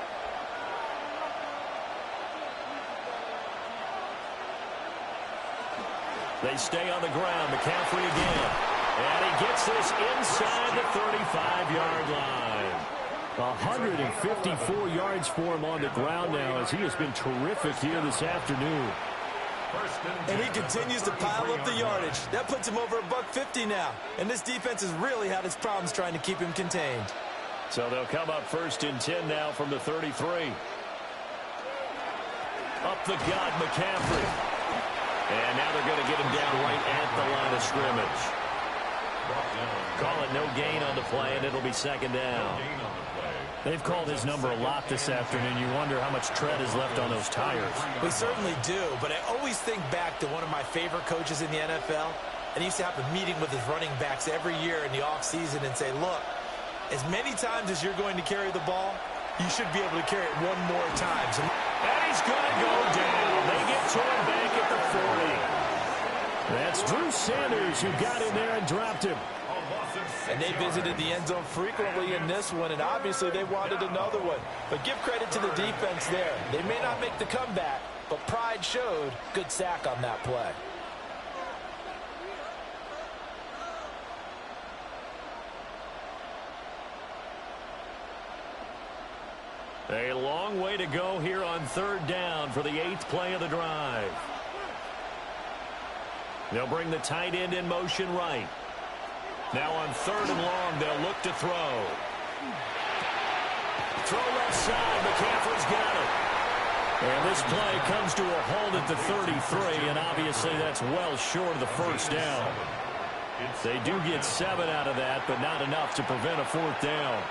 They stay on the ground. McCaffrey again. And he gets this inside the 35-yard line. 154 yards for him on the ground now, as he has been terrific here this afternoon. And he continues to pile up the yardage. That puts him over $150 now. And this defense has really had its problems trying to keep him contained. So they'll come up first and 10 now from the 33. Up the gut, McCaffrey. And now they're going to get him down right at the line of scrimmage. Call it no gain on the play, and it'll be second down. They've called his number a lot this afternoon. You wonder how much tread is left on those tires. We certainly do, but I always think back to one of my favorite coaches in the NFL. And he used to have a meeting with his running backs every year in the offseason and say, look, as many times as you're going to carry the ball, you should be able to carry it one more time. And he's going to go down. They get to him back at the 40. That's Drew Sanders who got in there and dropped him. And they visited the end zone frequently in this one, and obviously they wanted another one. But give credit to the defense there. They may not make the comeback, but pride showed. Good sack on that play. A long way to go here on third down for the 8th play of the drive. They'll bring the tight end in motion right. Now on third and long, they'll look to throw. Throw left side. McCaffrey's got it. And this play comes to a hold at the 33, and obviously that's well short of the first down. They do get 7 out of that, but not enough to prevent a fourth down.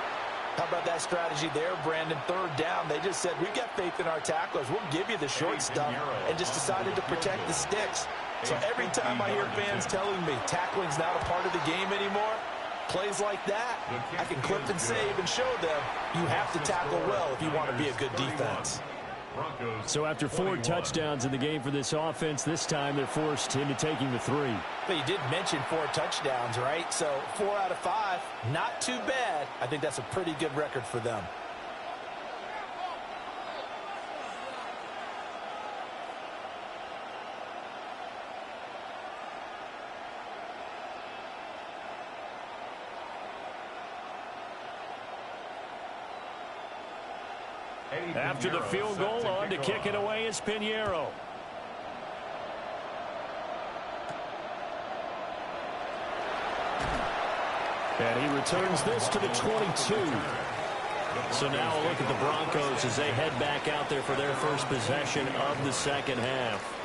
How about that strategy there, Brandon? Third down, they just said, we've got faith in our tacklers. We'll give you the short stuff, and just decided to protect the sticks. So every time I hear fans telling me tackling's not a part of the game anymore, plays like that, I can clip and save and show them you have to tackle well if you want to be a good defense. So after 4 touchdowns in the game for this offense, this time they're forced into taking the 3. But you did mention 4 touchdowns, right? So 4 out of 5, not too bad. I think that's a pretty good record for them. After the field goal, on to kick it away is Pinheiro. And he returns this to the 22. So now a look at the Broncos as they head back out there for their first possession of the second half.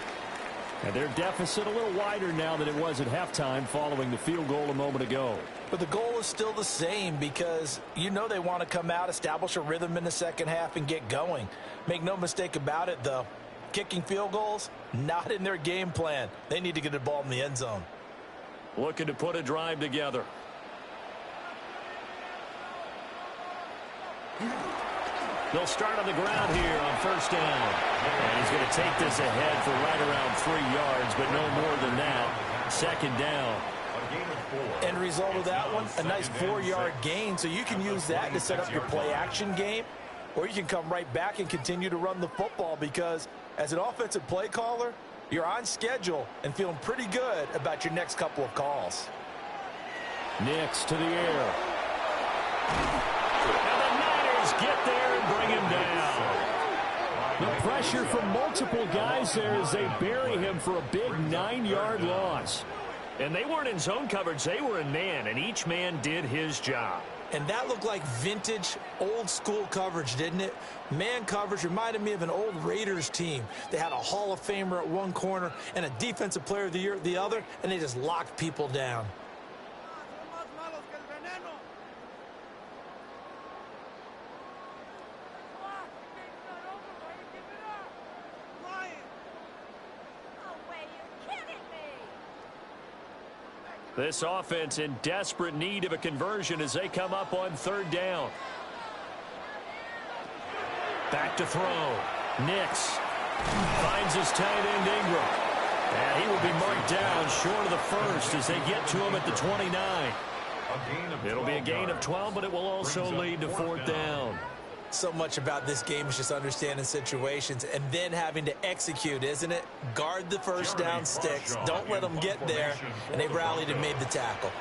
And their deficit a little wider now than it was at halftime following the field goal a moment ago. But the goal is still the same because you know they want to come out, establish a rhythm in the second half, and get going. Make no mistake about it, though. Kicking field goals, not in their game plan. They need to get the ball in the end zone. Looking to put a drive together. They'll start on the ground here on first down. And he's going to take this ahead for right around 3 yards, but no more than that. Second down. End result of that one, a nice 4-yard gain, so you can use that to set up your play-action game, or you can come right back and continue to run the football because as an offensive play caller, you're on schedule and feeling pretty good about your next couple of calls. Nix to the air. And the Niners get there and bring him down. The pressure from multiple guys there as they bury him for a big 9-yard loss. And they weren't in zone coverage. They were in man, and each man did his job. And that looked like vintage, old-school coverage, didn't it? Man coverage reminded me of an old Raiders team. They had a Hall of Famer at one corner and a Defensive Player of the Year at the other, and they just locked people down. This offense in desperate need of a conversion as they come up on 3rd down. Back to throw. Nix finds his tight end Ingram. And he will be marked down short of the first as they get to him at the 29. It'll be a gain of 12, but it will also lead to 4th down. So much about this game is just understanding situations and then having to execute, isn't it? Guard the first down sticks. Don't let them get there. And they rallied and made the tackle.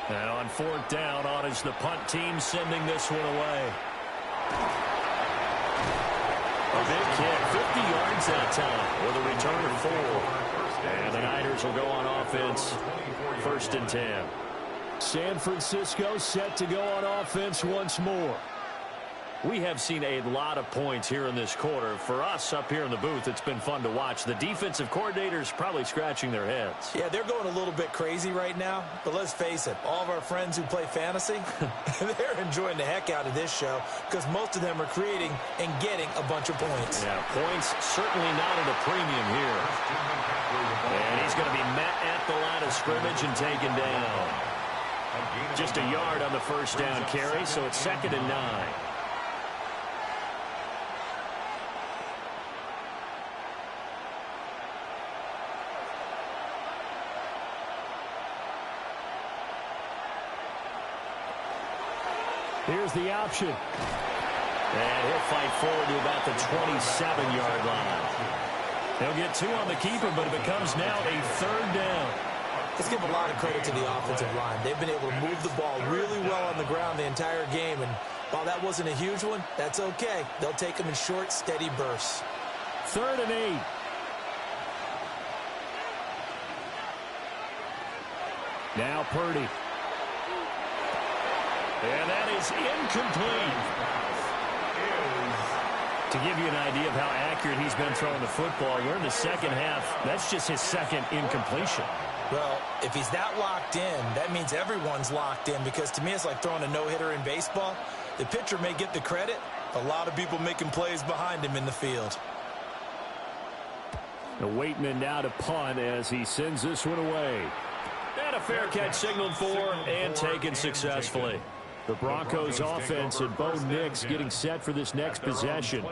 And on 4th down, on is the punt team sending this one away. A big kick, 50 yards that time with a return of 4. And the Niners will go on offense, 1st and 10. San Francisco set to go on offense once more. We have seen a lot of points here in this quarter. For us up here in the booth, it's been fun to watch. The defensive coordinators probably scratching their heads. Yeah, they're going a little bit crazy right now. But let's face it, all of our friends who play fantasy, they're enjoying the heck out of this show because most of them are creating and getting a bunch of points. Yeah, points certainly not at a premium here. And he's going to be met at the line of scrimmage and taken down. Just a yard on the first down carry, so it's 2nd and 9. Here's the option. And he'll fight forward to about the 27-yard line. They'll get 2 on the keeper, but it becomes now a 3rd down. Let's give a lot of credit to the offensive line. They've been able to move the ball really well on the ground the entire game. And while that wasn't a huge one, that's okay. They'll take them in short, steady bursts. 3rd and 8. Now Purdy. And that is incomplete. To give you an idea of how accurate he's been throwing the football, we're in the second half. That's just his 2nd incompletion. Well, if he's that locked in, that means everyone's locked in because to me it's like throwing a no-hitter in baseball. The pitcher may get the credit. A lot of people making plays behind him in the field. The Waitman now to punt as he sends this one away. And a fair catch signaled for and taken successfully. The Broncos offense and Bo Nix getting set for this next possession.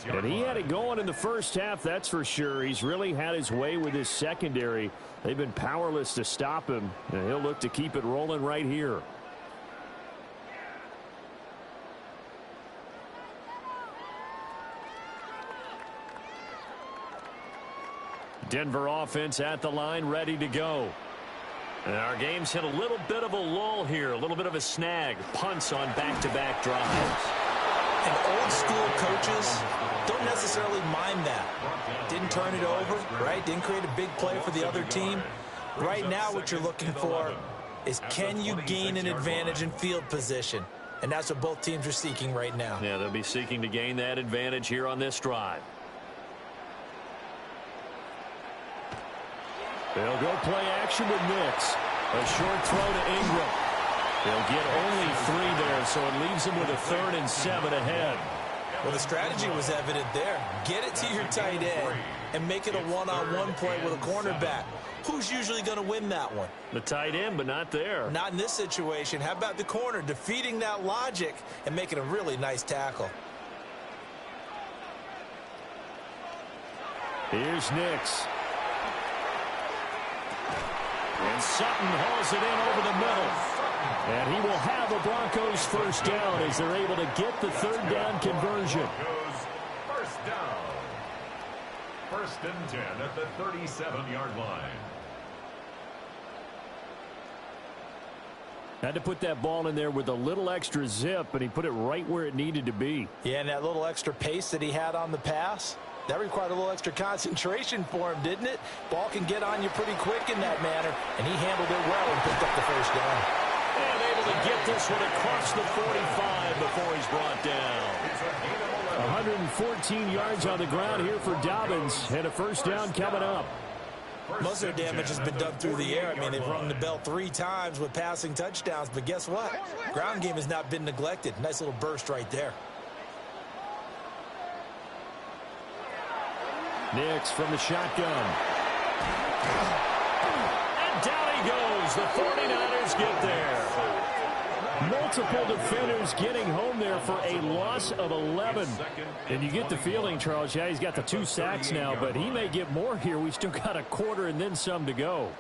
And he had it going in the first half, that's for sure. He's really had his way with his secondary. They've been powerless to stop him, and he'll look to keep it rolling right here. Denver offense at the line, ready to go. And our game's hit a little bit of a lull here, a little bit of a snag. Punts on back-to-back drives. And old-school coaches don't necessarily mind that. Didn't turn it over, right? Didn't create a big play for the other team. Right now what you're looking for is can you gain an advantage in field position? And that's what both teams are seeking right now. Yeah, they'll be seeking to gain that advantage here on this drive. They'll go play action with Nix. A short throw to Ingram. They'll get only 3 there, so it leaves them with a 3rd and 7 ahead. Well, the strategy was evident there. Get it to your tight end and make it a one-on-one play with a cornerback. Who's usually going to win that one? The tight end, but not there. Not in this situation. How about the corner defeating that logic and making a really nice tackle? Here's Nix. And Sutton hauls it in over the middle. And he will have a Broncos first down as they're able to get the 3rd down conversion. First down. 1st and 10 at the 37-yard line. Had to put that ball in there with a little extra zip, and he put it right where it needed to be. Yeah, and that little extra pace that he had on the pass, that required a little extra concentration for him, didn't it? Ball can get on you pretty quick in that manner, and he handled it well and picked up the first down. And able to get this one across the 45 before he's brought down. 114 yards on the ground here for Dobbins, and a first down coming up. Most of their damage has been done through the air. I mean, they've rung the bell 3 times with passing touchdowns, but guess what? Ground game has not been neglected. Nice little burst right there. Nix from the shotgun. And down he goes. The 49ers get there. Multiple defenders getting home there for a loss of 11. And you get the feeling, Charles, yeah, he's got the 2 sacks now, but he may get more here. We still got a quarter and then some to go.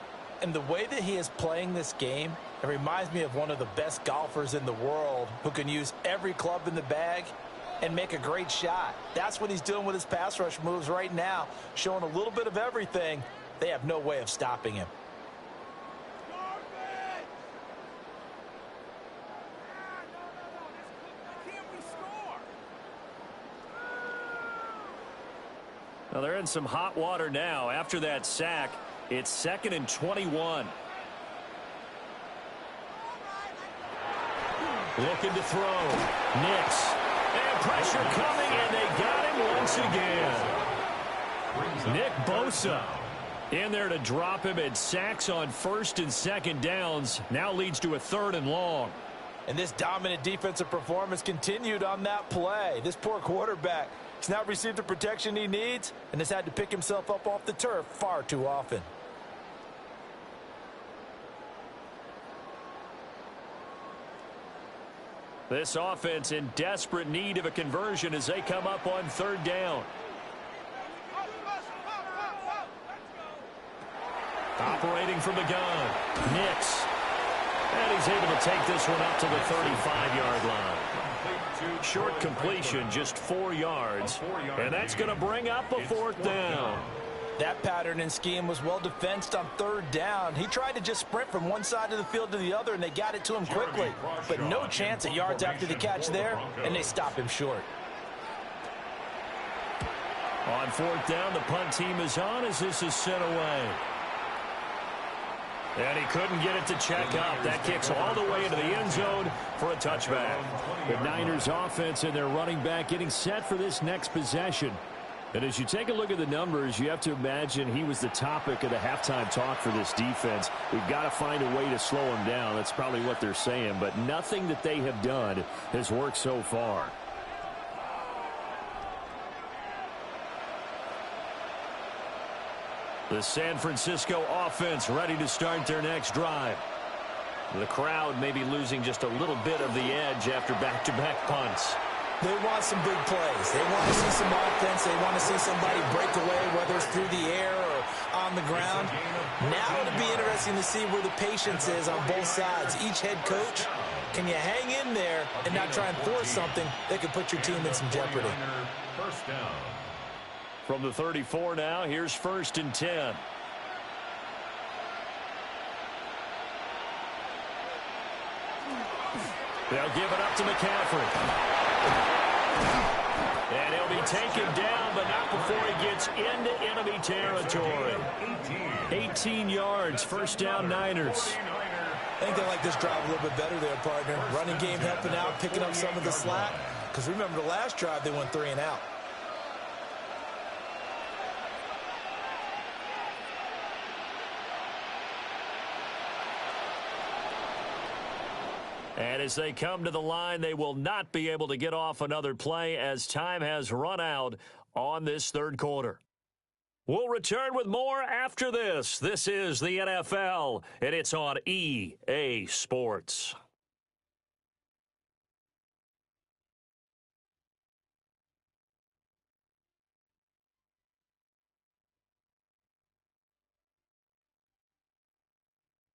And the way that he is playing this game, it reminds me of one of the best golfers in the world who can use every club in the bag and make a great shot. That's what he's doing with his pass rush moves right now, showing a little bit of everything. They have no way of stopping him. Well, they're in some hot water now. After that sack, it's 2nd and 21. Looking to throw. Nix. And pressure coming, and they got him once again. Nick Bosa in there to drop him, and sacks on 1st and 2nd downs. Now leads to a 3rd and long. And this dominant defensive performance continued on that play. This poor quarterback, he's not received the protection he needs and has had to pick himself up off the turf far too often. This offense in desperate need of a conversion as they come up on 3rd down. Operating from the gun. Nix. And he's able to take this one up to the 35-yard line. Short completion, just 4 yards. And that's going to bring up a 4th down. That pattern and scheme was well defensed on 3rd down. He tried to just sprint from one side of the field to the other, and they got it to him quickly. But no chance at yards after the catch there, and they stop him short. On 4th down, the punt team is on as this is sent away. And he couldn't get it to check up. That kicks all the way into the end zone for a touchback. The Niners offense and their running back getting set for this next possession. And as you take a look at the numbers, you have to imagine he was the topic of the halftime talk for this defense. We've got to find a way to slow him down. That's probably what they're saying. But nothing that they have done has worked so far. The San Francisco offense ready to start their next drive. The crowd may be losing just a little bit of the edge after back-to-back punts. They want some big plays. They want to see some offense. They want to see somebody break away, whether it's through the air or on the ground. Now it'll be interesting to see where the patience is on both sides. Each head coach, can you hang in there and not try and force something that could put your team in some jeopardy? First down. From the 34 now, here's 1st and 10. They'll give it up to McCaffrey. And he'll be taken down, but not before he gets into enemy territory. 18 yards, 1st down Niners. I think they like this drive a little bit better there, partner. Running game helping out, picking up some of the slack. Because remember the last drive, they went 3 and out. And as they come to the line, they will not be able to get off another play as time has run out on this 3rd quarter. We'll return with more after this. This is the NFL, and it's on EA Sports.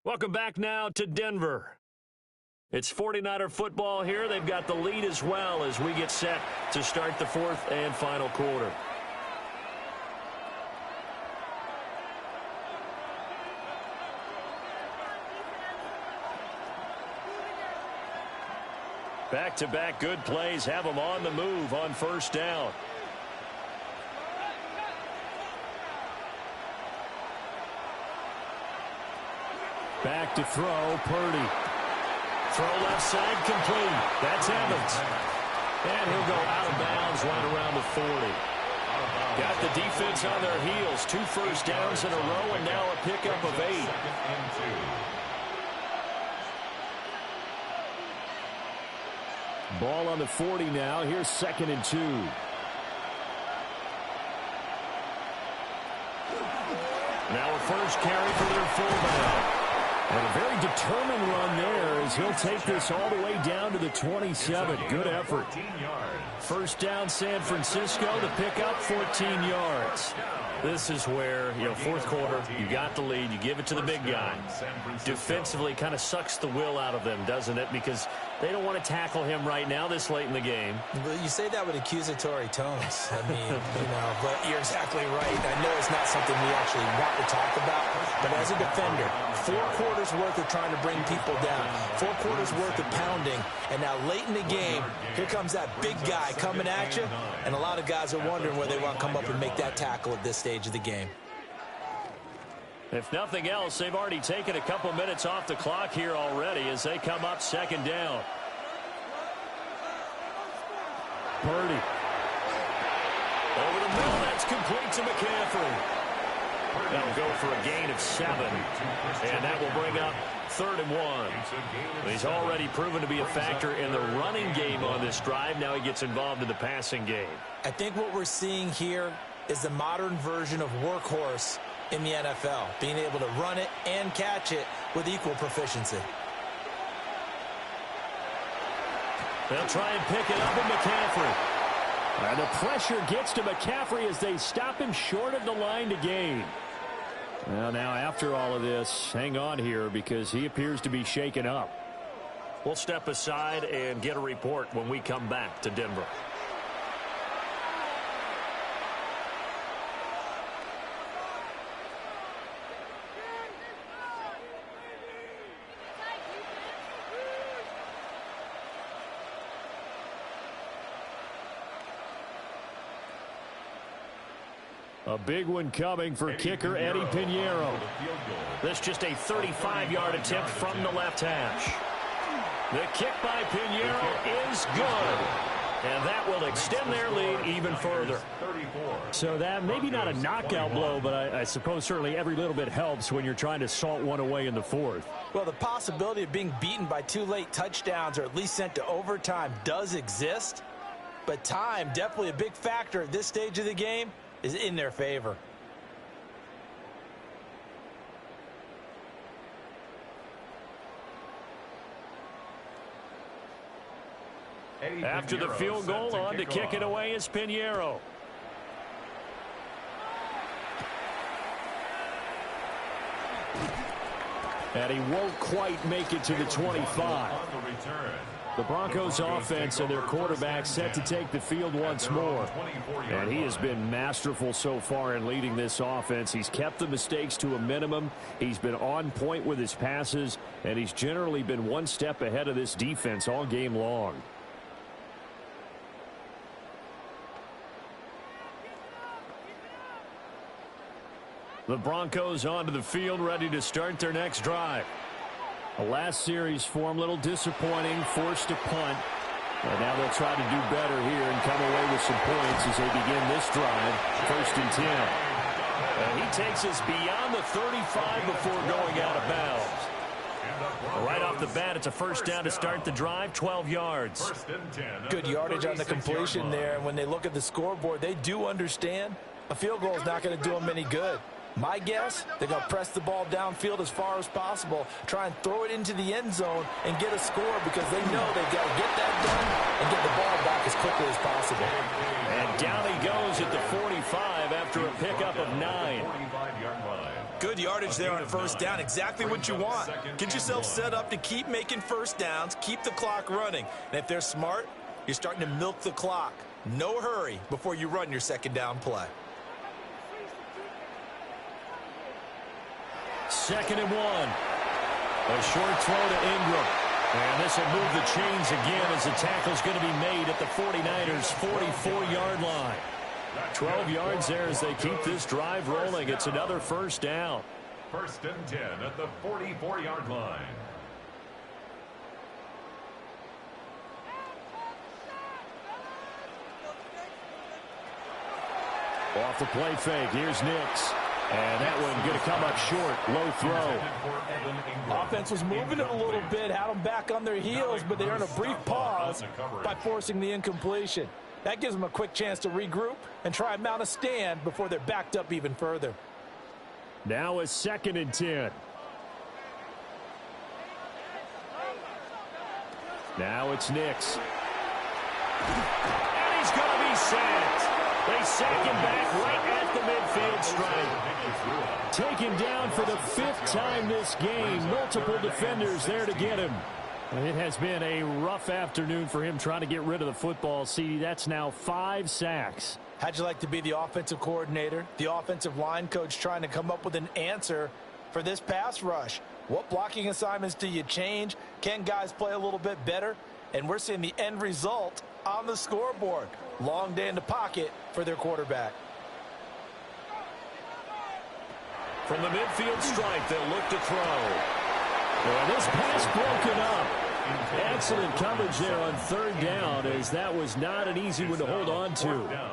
Welcome back now to Denver. It's 49er football here. They've got the lead as well as we get set to start the 4th and final quarter. Back-to-back good plays have them on the move on first down. Back to throw, Purdy. Throw left side, complete. That's Evans. And he'll go out of bounds right around the 40. Got the defense on their heels. 2 first downs in a row, and now a pickup of 8. Ball on the 40 now. Here's 2nd and 2. Now a first carry for their fullback. And a very determined run there as he'll take this all the way down to the 27. Good effort. First down, San Francisco. The pickup, 14 yards. This is where, fourth quarter, you got the lead. You give it to the big guy. Defensively kind of sucks the will out of them, doesn't it? Because they don't want to tackle him right now this late in the game. Well, you say that with accusatory tones. I mean, but you're exactly right. I know it's not something we actually want to talk about, but as a defender, 4 quarters worth of trying to bring people down, 4 quarters worth of pounding, and now late in the game, here comes that big guy coming at you, and a lot of guys are wondering where they want to come up and make that tackle at this stage of the game. If nothing else, they've already taken a couple minutes off the clock here already as they come up 2nd down. Purdy. Over the middle, that's complete to McCaffrey. That'll go for a gain of 7. And that will bring up 3rd and 1. He's already proven to be a factor in the running game on this drive. Now he gets involved in the passing game. I think what we're seeing here is the modern version of workhorse in the NFL, being able to run it and catch it with equal proficiency. They'll try and pick it up with McCaffrey. And the pressure gets to McCaffrey as they stop him short of the line to gain. Well, now after all of this, hang on here because he appears to be shaken up. We'll step aside and get a report when we come back to Denver. A big one coming for kicker Eddie Pinheiro. This just a 35-yard attempt from the left hash. The kick by Pinheiro is good. And that will extend their lead even further. So that maybe not a knockout blow, but I suppose certainly every little bit helps when you're trying to salt one away in the 4th. Well, the possibility of being beaten by 2 late touchdowns or at least sent to overtime does exist. But time, definitely a big factor at this stage of the game, is in their favor. After the field goal, on to kick it away is Pinheiro. And he won't quite make it to the 25. The Broncos offense and their quarterback set to take the field once more. And he has been masterful so far in leading this offense. He's kept the mistakes to a minimum. He's been on point with his passes. And he's generally been one step ahead of this defense all game long. The Broncos onto the field, ready to start their next drive. The last series for him, a little disappointing, forced to punt. But now they'll try to do better here and come away with some points as they begin this drive. 1st and 10. And he takes us beyond the 35 before going out of bounds. Right off the bat, it's a first down to start the drive, 12 yards. Good yardage on the completion there. And when they look at the scoreboard, they do understand a field goal is not going to do them any good. My guess, they're going to press the ball downfield as far as possible, try and throw it into the end zone and get a score because they know they've got to get that done and get the ball back as quickly as possible. And down he goes at the 45 after a pickup of 9. Good yardage there on first down, exactly what you want. Get yourself set up to keep making first downs, keep the clock running. And if they're smart, you're starting to milk the clock. No hurry before you run your second down play. 2nd and 1. A short throw to Ingram. And this will move the chains again as the tackle's going to be made at the 49ers' 44-yard line. 12 yards there as they keep this drive rolling. It's another first down. First and 10 at the 44-yard line. Off the play fake. Here's Nix. And that one going to come up short. Low throw. Offense was moving it a little bit, had them back on their heels, but they earned a brief pause by forcing the incompletion. That gives them a quick chance to regroup and try and mount a stand before they're backed up even further. Now a 2nd and 10. Now it's Nix. And he's going to be sacked. They sack him back right at the midfield stripe. Taken down for the 5th time this game. Multiple defenders there to get him. And it has been a rough afternoon for him trying to get rid of the football. See, that's now 5 sacks. How'd you like to be the offensive coordinator, the offensive line coach trying to come up with an answer for this pass rush? What blocking assignments do you change? Can guys play a little bit better? And we're seeing the end result on the scoreboard. Long day in the pocket for their quarterback. From the midfield stripe, they'll look to throw. And this pass broken up. Excellent coverage there on 3rd down, as that was not an easy one to hold on to.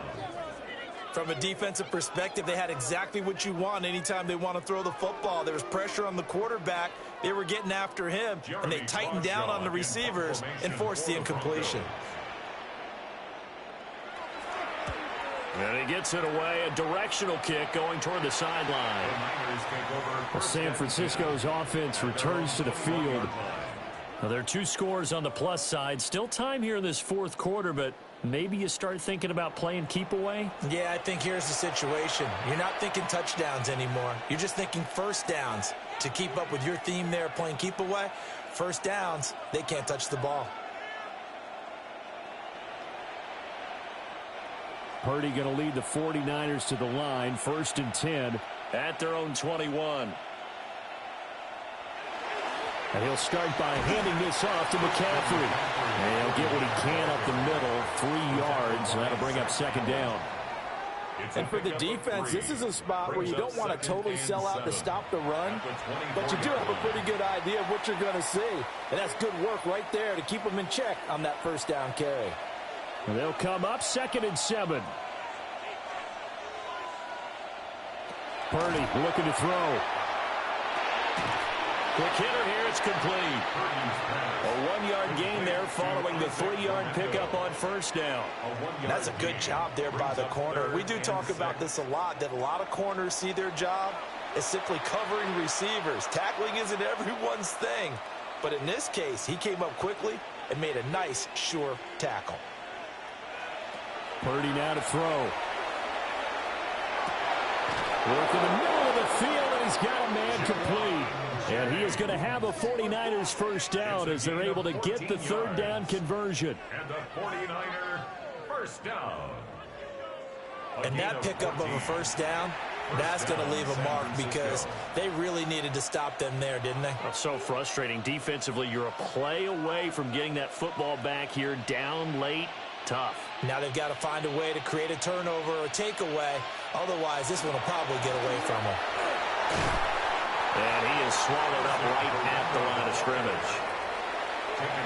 From a defensive perspective, they had exactly what you want anytime they want to throw the football. There was pressure on the quarterback. They were getting after him, and they tightened down on the receivers and forced the incompletion. And he gets it away, a directional kick going toward the sideline. Well, San Francisco's offense returns to the field. Now, there are 2 scores on the plus side. Still time here in this 4th quarter, but maybe you start thinking about playing keep away? Yeah, I think here's the situation. You're not thinking touchdowns anymore. You're just thinking first downs. To keep up with your theme there, playing keep away, first downs, they can't touch the ball. Purdy going to lead the 49ers to the line. 1st and 10 at their own 21. And he'll start by handing this off to McCaffrey. And he'll get what he can up the middle, 3 yards. And that'll bring up 2nd down. And for the defense, this is a spot where you don't want to totally sell out to stop the run, but you do have a pretty good idea of what you're going to see. And that's good work right there to keep them in check on that first down carry. And they'll come up 2nd and 7. Purdy looking to throw. Quick hitter here, it's complete. A 1-yard gain there following the 3-yard pickup on 1st down. That's a good job there by the corner. We do talk about this a lot, that a lot of corners see their job as simply covering receivers. Tackling isn't everyone's thing. But in this case, he came up quickly and made a nice, sure tackle. Purdy now to throw. Work in the middle of the field, and he's got a man complete. And he is going to have a 49ers first down as they're able to get the 3rd down conversion. And the 49er first down. And that pickup of a first down, that's going to leave a mark because they really needed to stop them there, didn't they? That's so frustrating. Defensively, you're a play away from getting that football back here, down late. Tough. Now they've got to find a way to create a turnover or a takeaway. Otherwise, this one will probably get away from them. And he is swallowed up right at the line of scrimmage.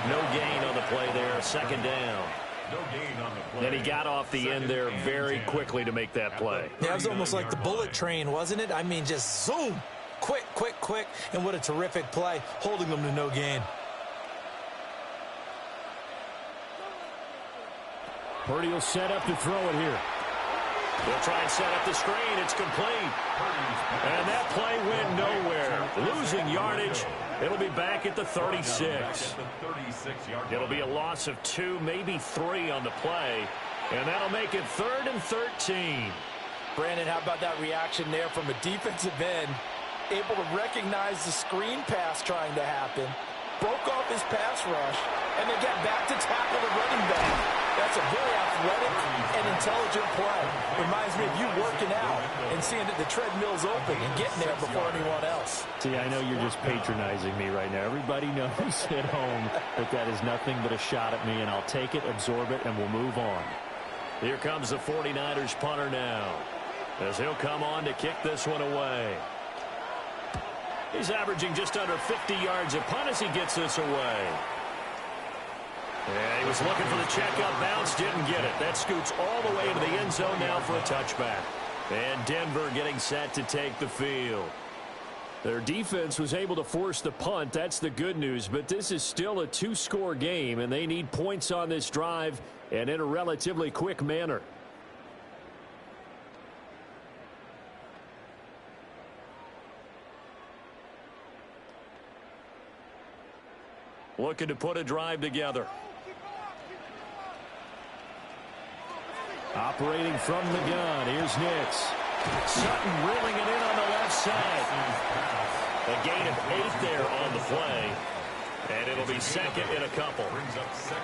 No gain on the play there. 2nd down. No gain on the play. And he got off the end there very quickly to make that play. Yeah, it was almost like the bullet train, wasn't it? I mean, just zoom. Quick, quick, quick. And what a terrific play, holding them to no gain. Purdy will set up to throw it here. They'll try and set up the screen. It's complete. And that play went nowhere. Losing yardage. It'll be back at the 36. It'll be a loss of 2, maybe 3 on the play. And that'll make it 3rd and 13. Brandon, how about that reaction there from a defensive end? Able to recognize the screen pass trying to happen broke off his pass rush, and then got back to tackle the running back. That's a very athletic and intelligent play. Reminds me of you working out and seeing that the treadmill's open and getting there before anyone else. See, I know you're just patronizing me right now. Everybody knows at home that is nothing but a shot at me, and I'll take it, absorb it, and we'll move on. Here comes the 49ers punter now, as he'll come on to kick this one away. He's averaging just under 50 yards a punt as he gets this away. Yeah, he was looking for the checkup bounce, didn't get it. That scoots all the way into the end zone now for a touchback. And Denver getting set to take the field. Their defense was able to force the punt. That's the good news. But this is still a two-score game, and they need points on this drive and in a relatively quick manner. Looking to put a drive together. Operating from the gun. Here's Nix. Sutton reeling it in on the left side. A gain of 8 there on the play. And it'll be second in a couple.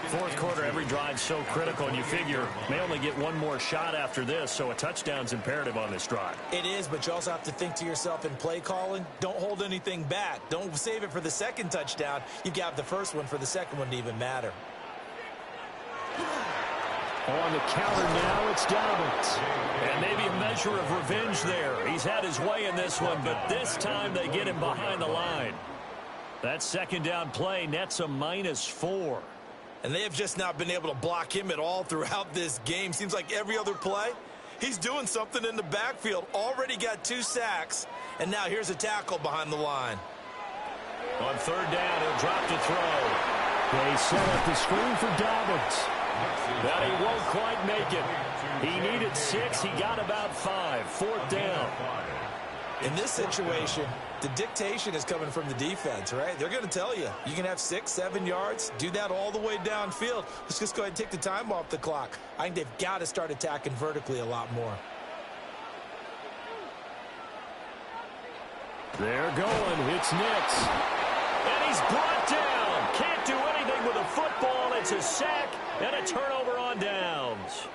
Fourth quarter, every drive's so critical, and you figure may only get one more shot after this, so a touchdown's imperative on this drive. It is, but you also have to think to yourself in play calling, don't hold anything back. Don't save it for the second touchdown. You got the first one for the second one to even matter. On the counter now, it's Dobbins. And maybe a measure of revenge there. He's had his way in this one, but this time they get him behind the line. That second down play nets a -4. And they have just not been able to block him at all throughout this game. Seems like every other play, he's doing something in the backfield. Already got 2 sacks, and now here's a tackle behind the line. On third down, he'll drop to throw. They set up the screen for Dobbins. But he won't quite make it. He needed 6. He got about 5. Fourth down. In this situation, the dictation is coming from the defense, right? They're going to tell you, you can have 6, 7 yards, do that all the way downfield. Let's just go ahead and take the time off the clock. I think they've got to start attacking vertically a lot more. They're going. It's Nix. And he's brought down. Can't do anything with a football. It's a sack and a turnover on downs.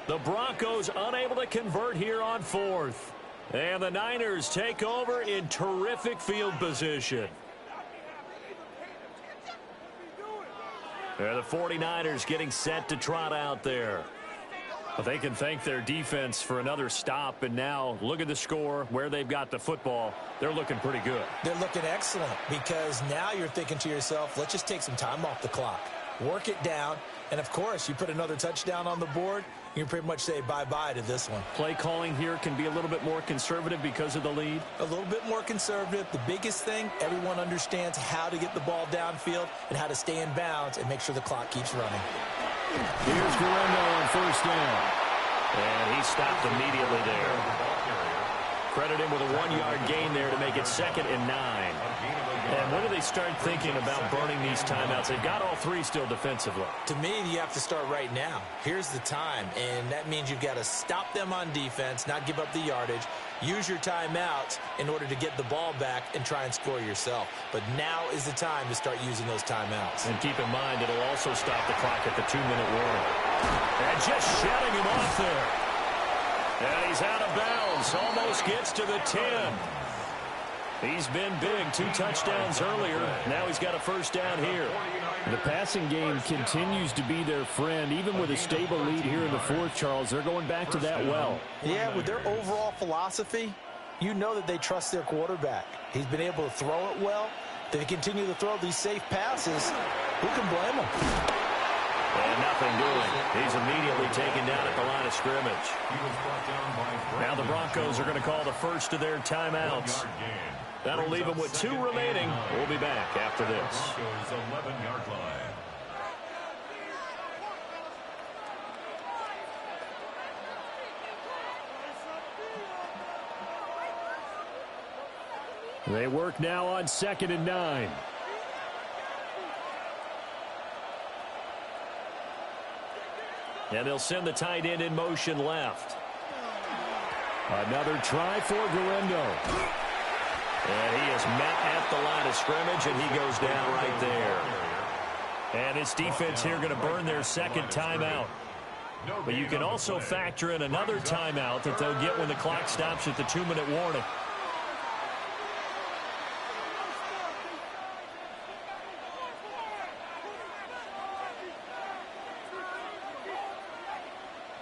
The Broncos unable to convert here on fourth. And the Niners take over in terrific field position. The 49ers getting set to trot out there. But they can thank their defense for another stop. And now look at the score, where they've got the football. They're looking pretty good. They're looking excellent because now you're thinking to yourself, let's just take some time off the clock. Work it down. And, of course, you put another touchdown on the board, you can pretty much say bye-bye to this one. Play calling here can be a little bit more conservative because of the lead. A little bit more conservative. The biggest thing, everyone understands how to get the ball downfield and how to stay in bounds and make sure the clock keeps running. Here's Guerrero on first down. And he stopped immediately there. Credit him with a 1-yard gain there to make it 2nd and 9. And when do they start thinking about burning these timeouts? They've got all 3 still defensively. To me, you have to start right now. Here's the time, and that means you've got to stop them on defense, not give up the yardage, use your timeouts in order to get the ball back and try and score yourself. But now is the time to start using those timeouts. And keep in mind, it'll also stop the clock at the 2-minute warning. And just shutting him off there. And he's out of bounds, almost gets to the 10. He's been big, 2 touchdowns earlier. Now he's got a first down here. The passing game continues to be their friend. Even with a stable lead here in the fourth, Charles, they're going back to that well. Yeah, with their overall philosophy, you know that they trust their quarterback. He's been able to throw it well. They continue to throw these safe passes. Who can blame them? And nothing doing. He's immediately taken down at the line of scrimmage. Now the Broncos are going to call the first of their timeouts. That'll leave them with 2 remaining. We'll be back after this. 11-yard line. They work now on 2nd and 9. And they'll send the tight end in motion left. Another try for Guerrero. And he is met at the line of scrimmage, and he goes down right there. And his defense here going to burn their second timeout. But you can also factor in another timeout that they'll get when the clock stops at the 2-minute warning.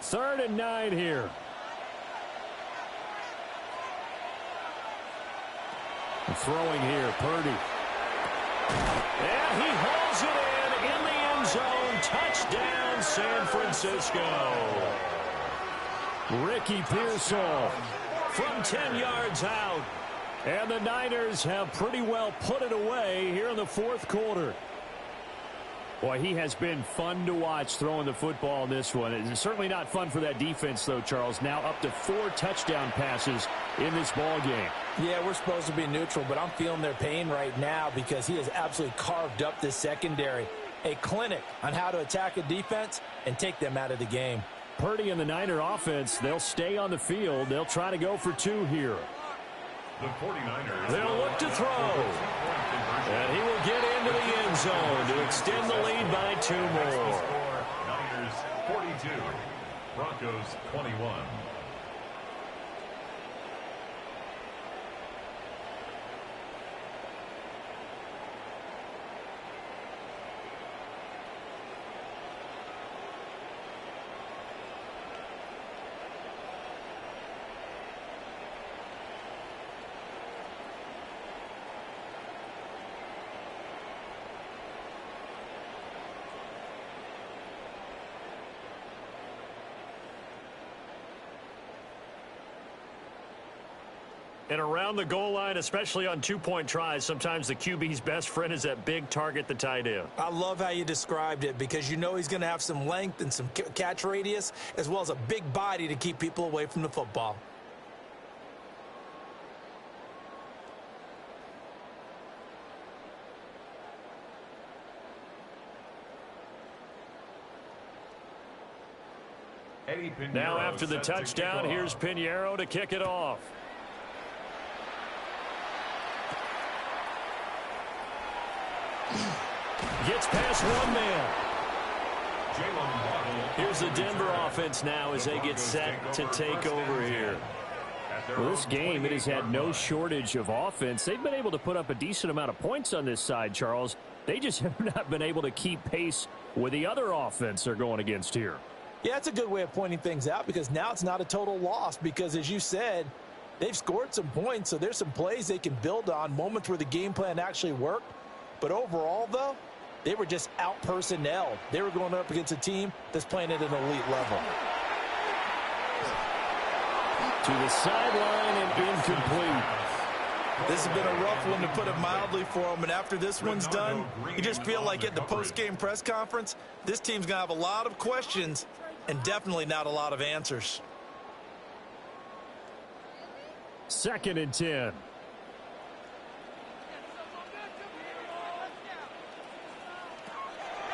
Third and 9 here. Throwing here, Purdy. And he hauls it in the end zone. Touchdown, San Francisco. Ricky Pearsall from 10 yards out. And the Niners have pretty well put it away here in the fourth quarter. Boy, he has been fun to watch throwing the football in this one. It's certainly not fun for that defense, though, Charles. Now up to 4 touchdown passes in this ball game. Yeah, we're supposed to be neutral, but I'm feeling their pain right now because he has absolutely carved up this secondary. A clinic on how to attack a defense and take them out of the game. Purdy and the Niner offense, they'll stay on the field. They'll try to go for 2 here. The 49ers. They'll look to throw. And he will get into the end zone to extend the lead by 2 more. Niners 42, Broncos 21. And around the goal line, especially on 2-point tries, sometimes the QB's best friend is that big target, the tight end. I love how you described it because you know he's going to have some length and some catch radius as well as a big body to keep people away from the football. Now after the touchdown, here's Pinheiro to kick it off. Gets past one man. Here's the Denver offense now as they get set to take over here. Well, this game, it has had no shortage of offense. They've been able to put up a decent amount of points on this side, Charles. They just have not been able to keep pace with the other offense they're going against here. Yeah, that's a good way of pointing things out because now it's not a total loss because, as you said, they've scored some points, so there's some plays they can build on, moments where the game plan actually worked. But overall, though, they were just out-personnelled. They were going up against a team that's playing at an elite level. To the sideline and incomplete. This has been a rough one, to put it mildly, for them. And after this one's done, you just feel like at the post-game press conference, this team's going to have a lot of questions and definitely not a lot of answers. 2nd and 10.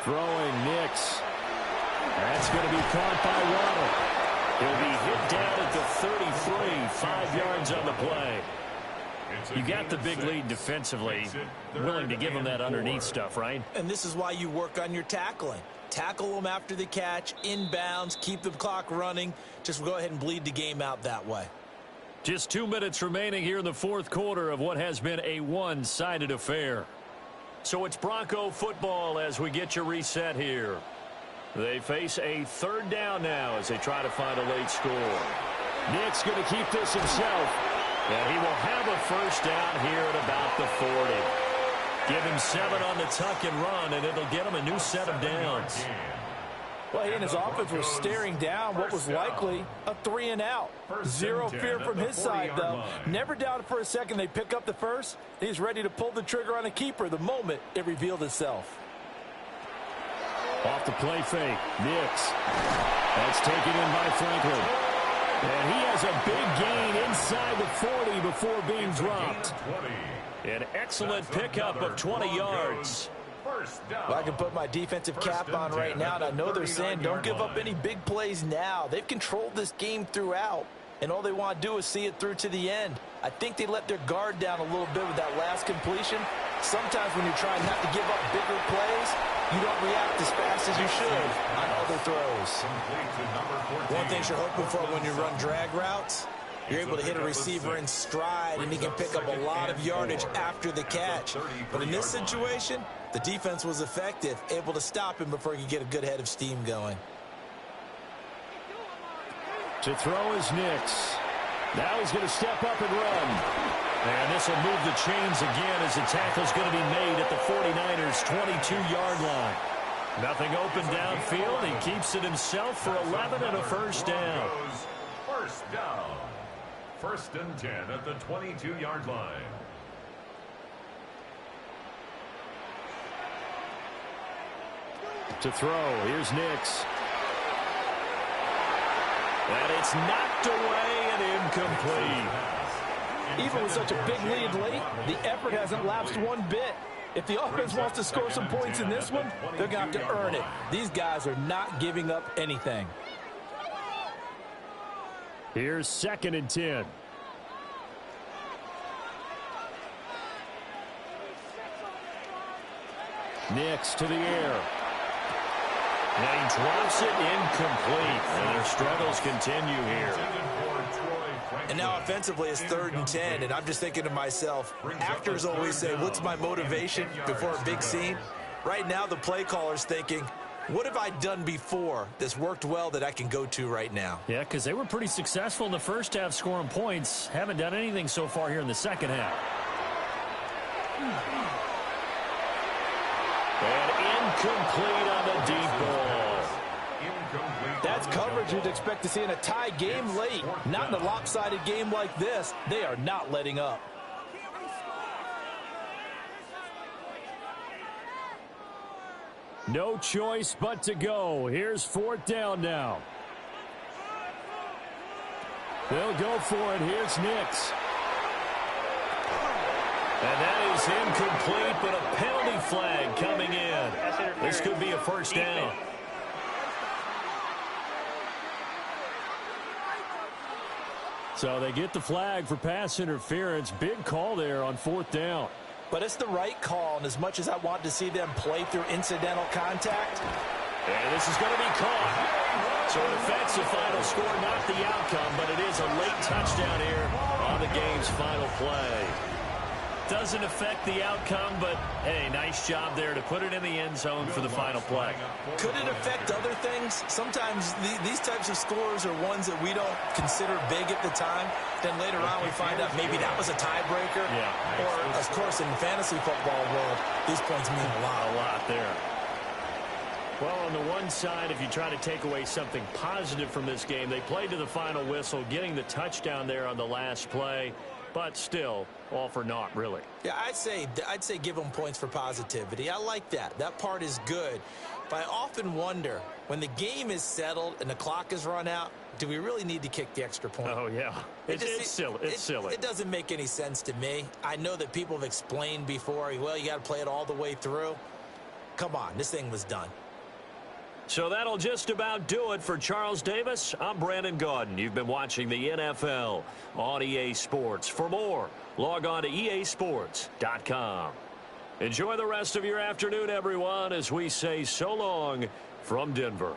Throwing Nix. That's going to be caught by Waddle. He'll be hit down at the 33, 5 yards on the play. You got the big lead defensively, willing to give them that underneath stuff, right? And this is why you work on your tackling. Tackle them after the catch, inbounds, keep the clock running. Just go ahead and bleed the game out that way. Just 2 minutes remaining here in the fourth quarter of what has been a one-sided affair. So it's Bronco football as we get you reset here. They face a 3rd down now as they try to find a late score. Nick's going to keep this himself, and he will have a 1st down here at about the 40. Give him 7 on the tuck and run, and it'll get him a new set of downs. Well, he and his offense were staring down what was likely a 3-and-out. Zero fear from his side, though. Never doubted for a second they pick up the first. He's ready to pull the trigger on a keeper the moment it revealed itself. Off the play fake, Nix. That's taken in by Franklin. And he has a big gain inside the 40 before being dropped. An excellent pickup of 20 yards. Well, I can put my defensive cap on right now, and I know they're saying don't give up any big plays now. They've controlled this game throughout, and all they want to do is see it through to the end. I think they let their guard down a little bit with that last completion. Sometimes when you're trying not to give up bigger plays, you don't react as fast as you should on other throws. One thing you're hoping for when you run drag routes, you're able to hit a receiver in stride, and he can pick up a lot of yardage after the catch. But in this situation, the defense was effective, able to stop him before he could get a good head of steam going. To throw is Nix. Now he's going to step up and run. And this will move the chains again as the tackle's going to be made at the 49ers' 22-yard line. Nothing open downfield. He keeps it himself for 11 and a first down. First down. 1st and 10 at the 22-yard line. To throw, here's Nix. And it's knocked away and incomplete. Even with such a big lead late, the effort hasn't lapsed one bit. If the offense wants to score some points in this one, they're going to have to earn it. These guys are not giving up anything. Here's 2nd and 10. Nix to the air. And he drops it incomplete. And their struggles continue here. And now offensively it's 3rd and 10, and I'm just thinking to myself, actors always say, what's my motivation before a big scene? Right now the play caller's thinking, what have I done before that's worked well that I can go to right now? Yeah, because they were pretty successful in the first half scoring points. Haven't done anything so far here in the second half. And incomplete on the deep ball. That's coverage you'd expect to see in a tie game late. Not in a lopsided game like this. They are not letting up. No choice but to go. Here's 4th down now. They'll go for it. Here's Nix. And that is incomplete, but a penalty flag coming in. This could be a first down. So they get the flag for pass interference. Big call there on 4th down. But it's the right call, and as much as I want to see them play through incidental contact. And this is going to be caught. So an offensive final score, not the outcome, but it is a late touchdown here on the game's final play. Doesn't affect the outcome, but, hey, nice job there to put it in the end zone for the final play. Could it affect other things? Sometimes these types of scores are ones that we don't consider big at the time. Then later on we find out maybe that was a tiebreaker. Yeah. Or, of course, in the fantasy football world, these points mean a lot. A lot there. Well, on the one side, if you try to take away something positive from this game, they played to the final whistle, getting the touchdown there on the last play. But still, all for naught, really. Yeah, I'd say give them points for positivity. I like that. That part is good. But I often wonder, when the game is settled and the clock is run out, do we really need to kick the extra point? Oh, yeah. It's silly. It's silly. It doesn't make any sense to me. I know that people have explained before, well, you got to play it all the way through. Come on, this thing was done. So that'll just about do it for Charles Davis. I'm Brandon Gaudin. You've been watching the NFL on EA Sports. For more, log on to easports.com. Enjoy the rest of your afternoon, everyone, as we say so long from Denver.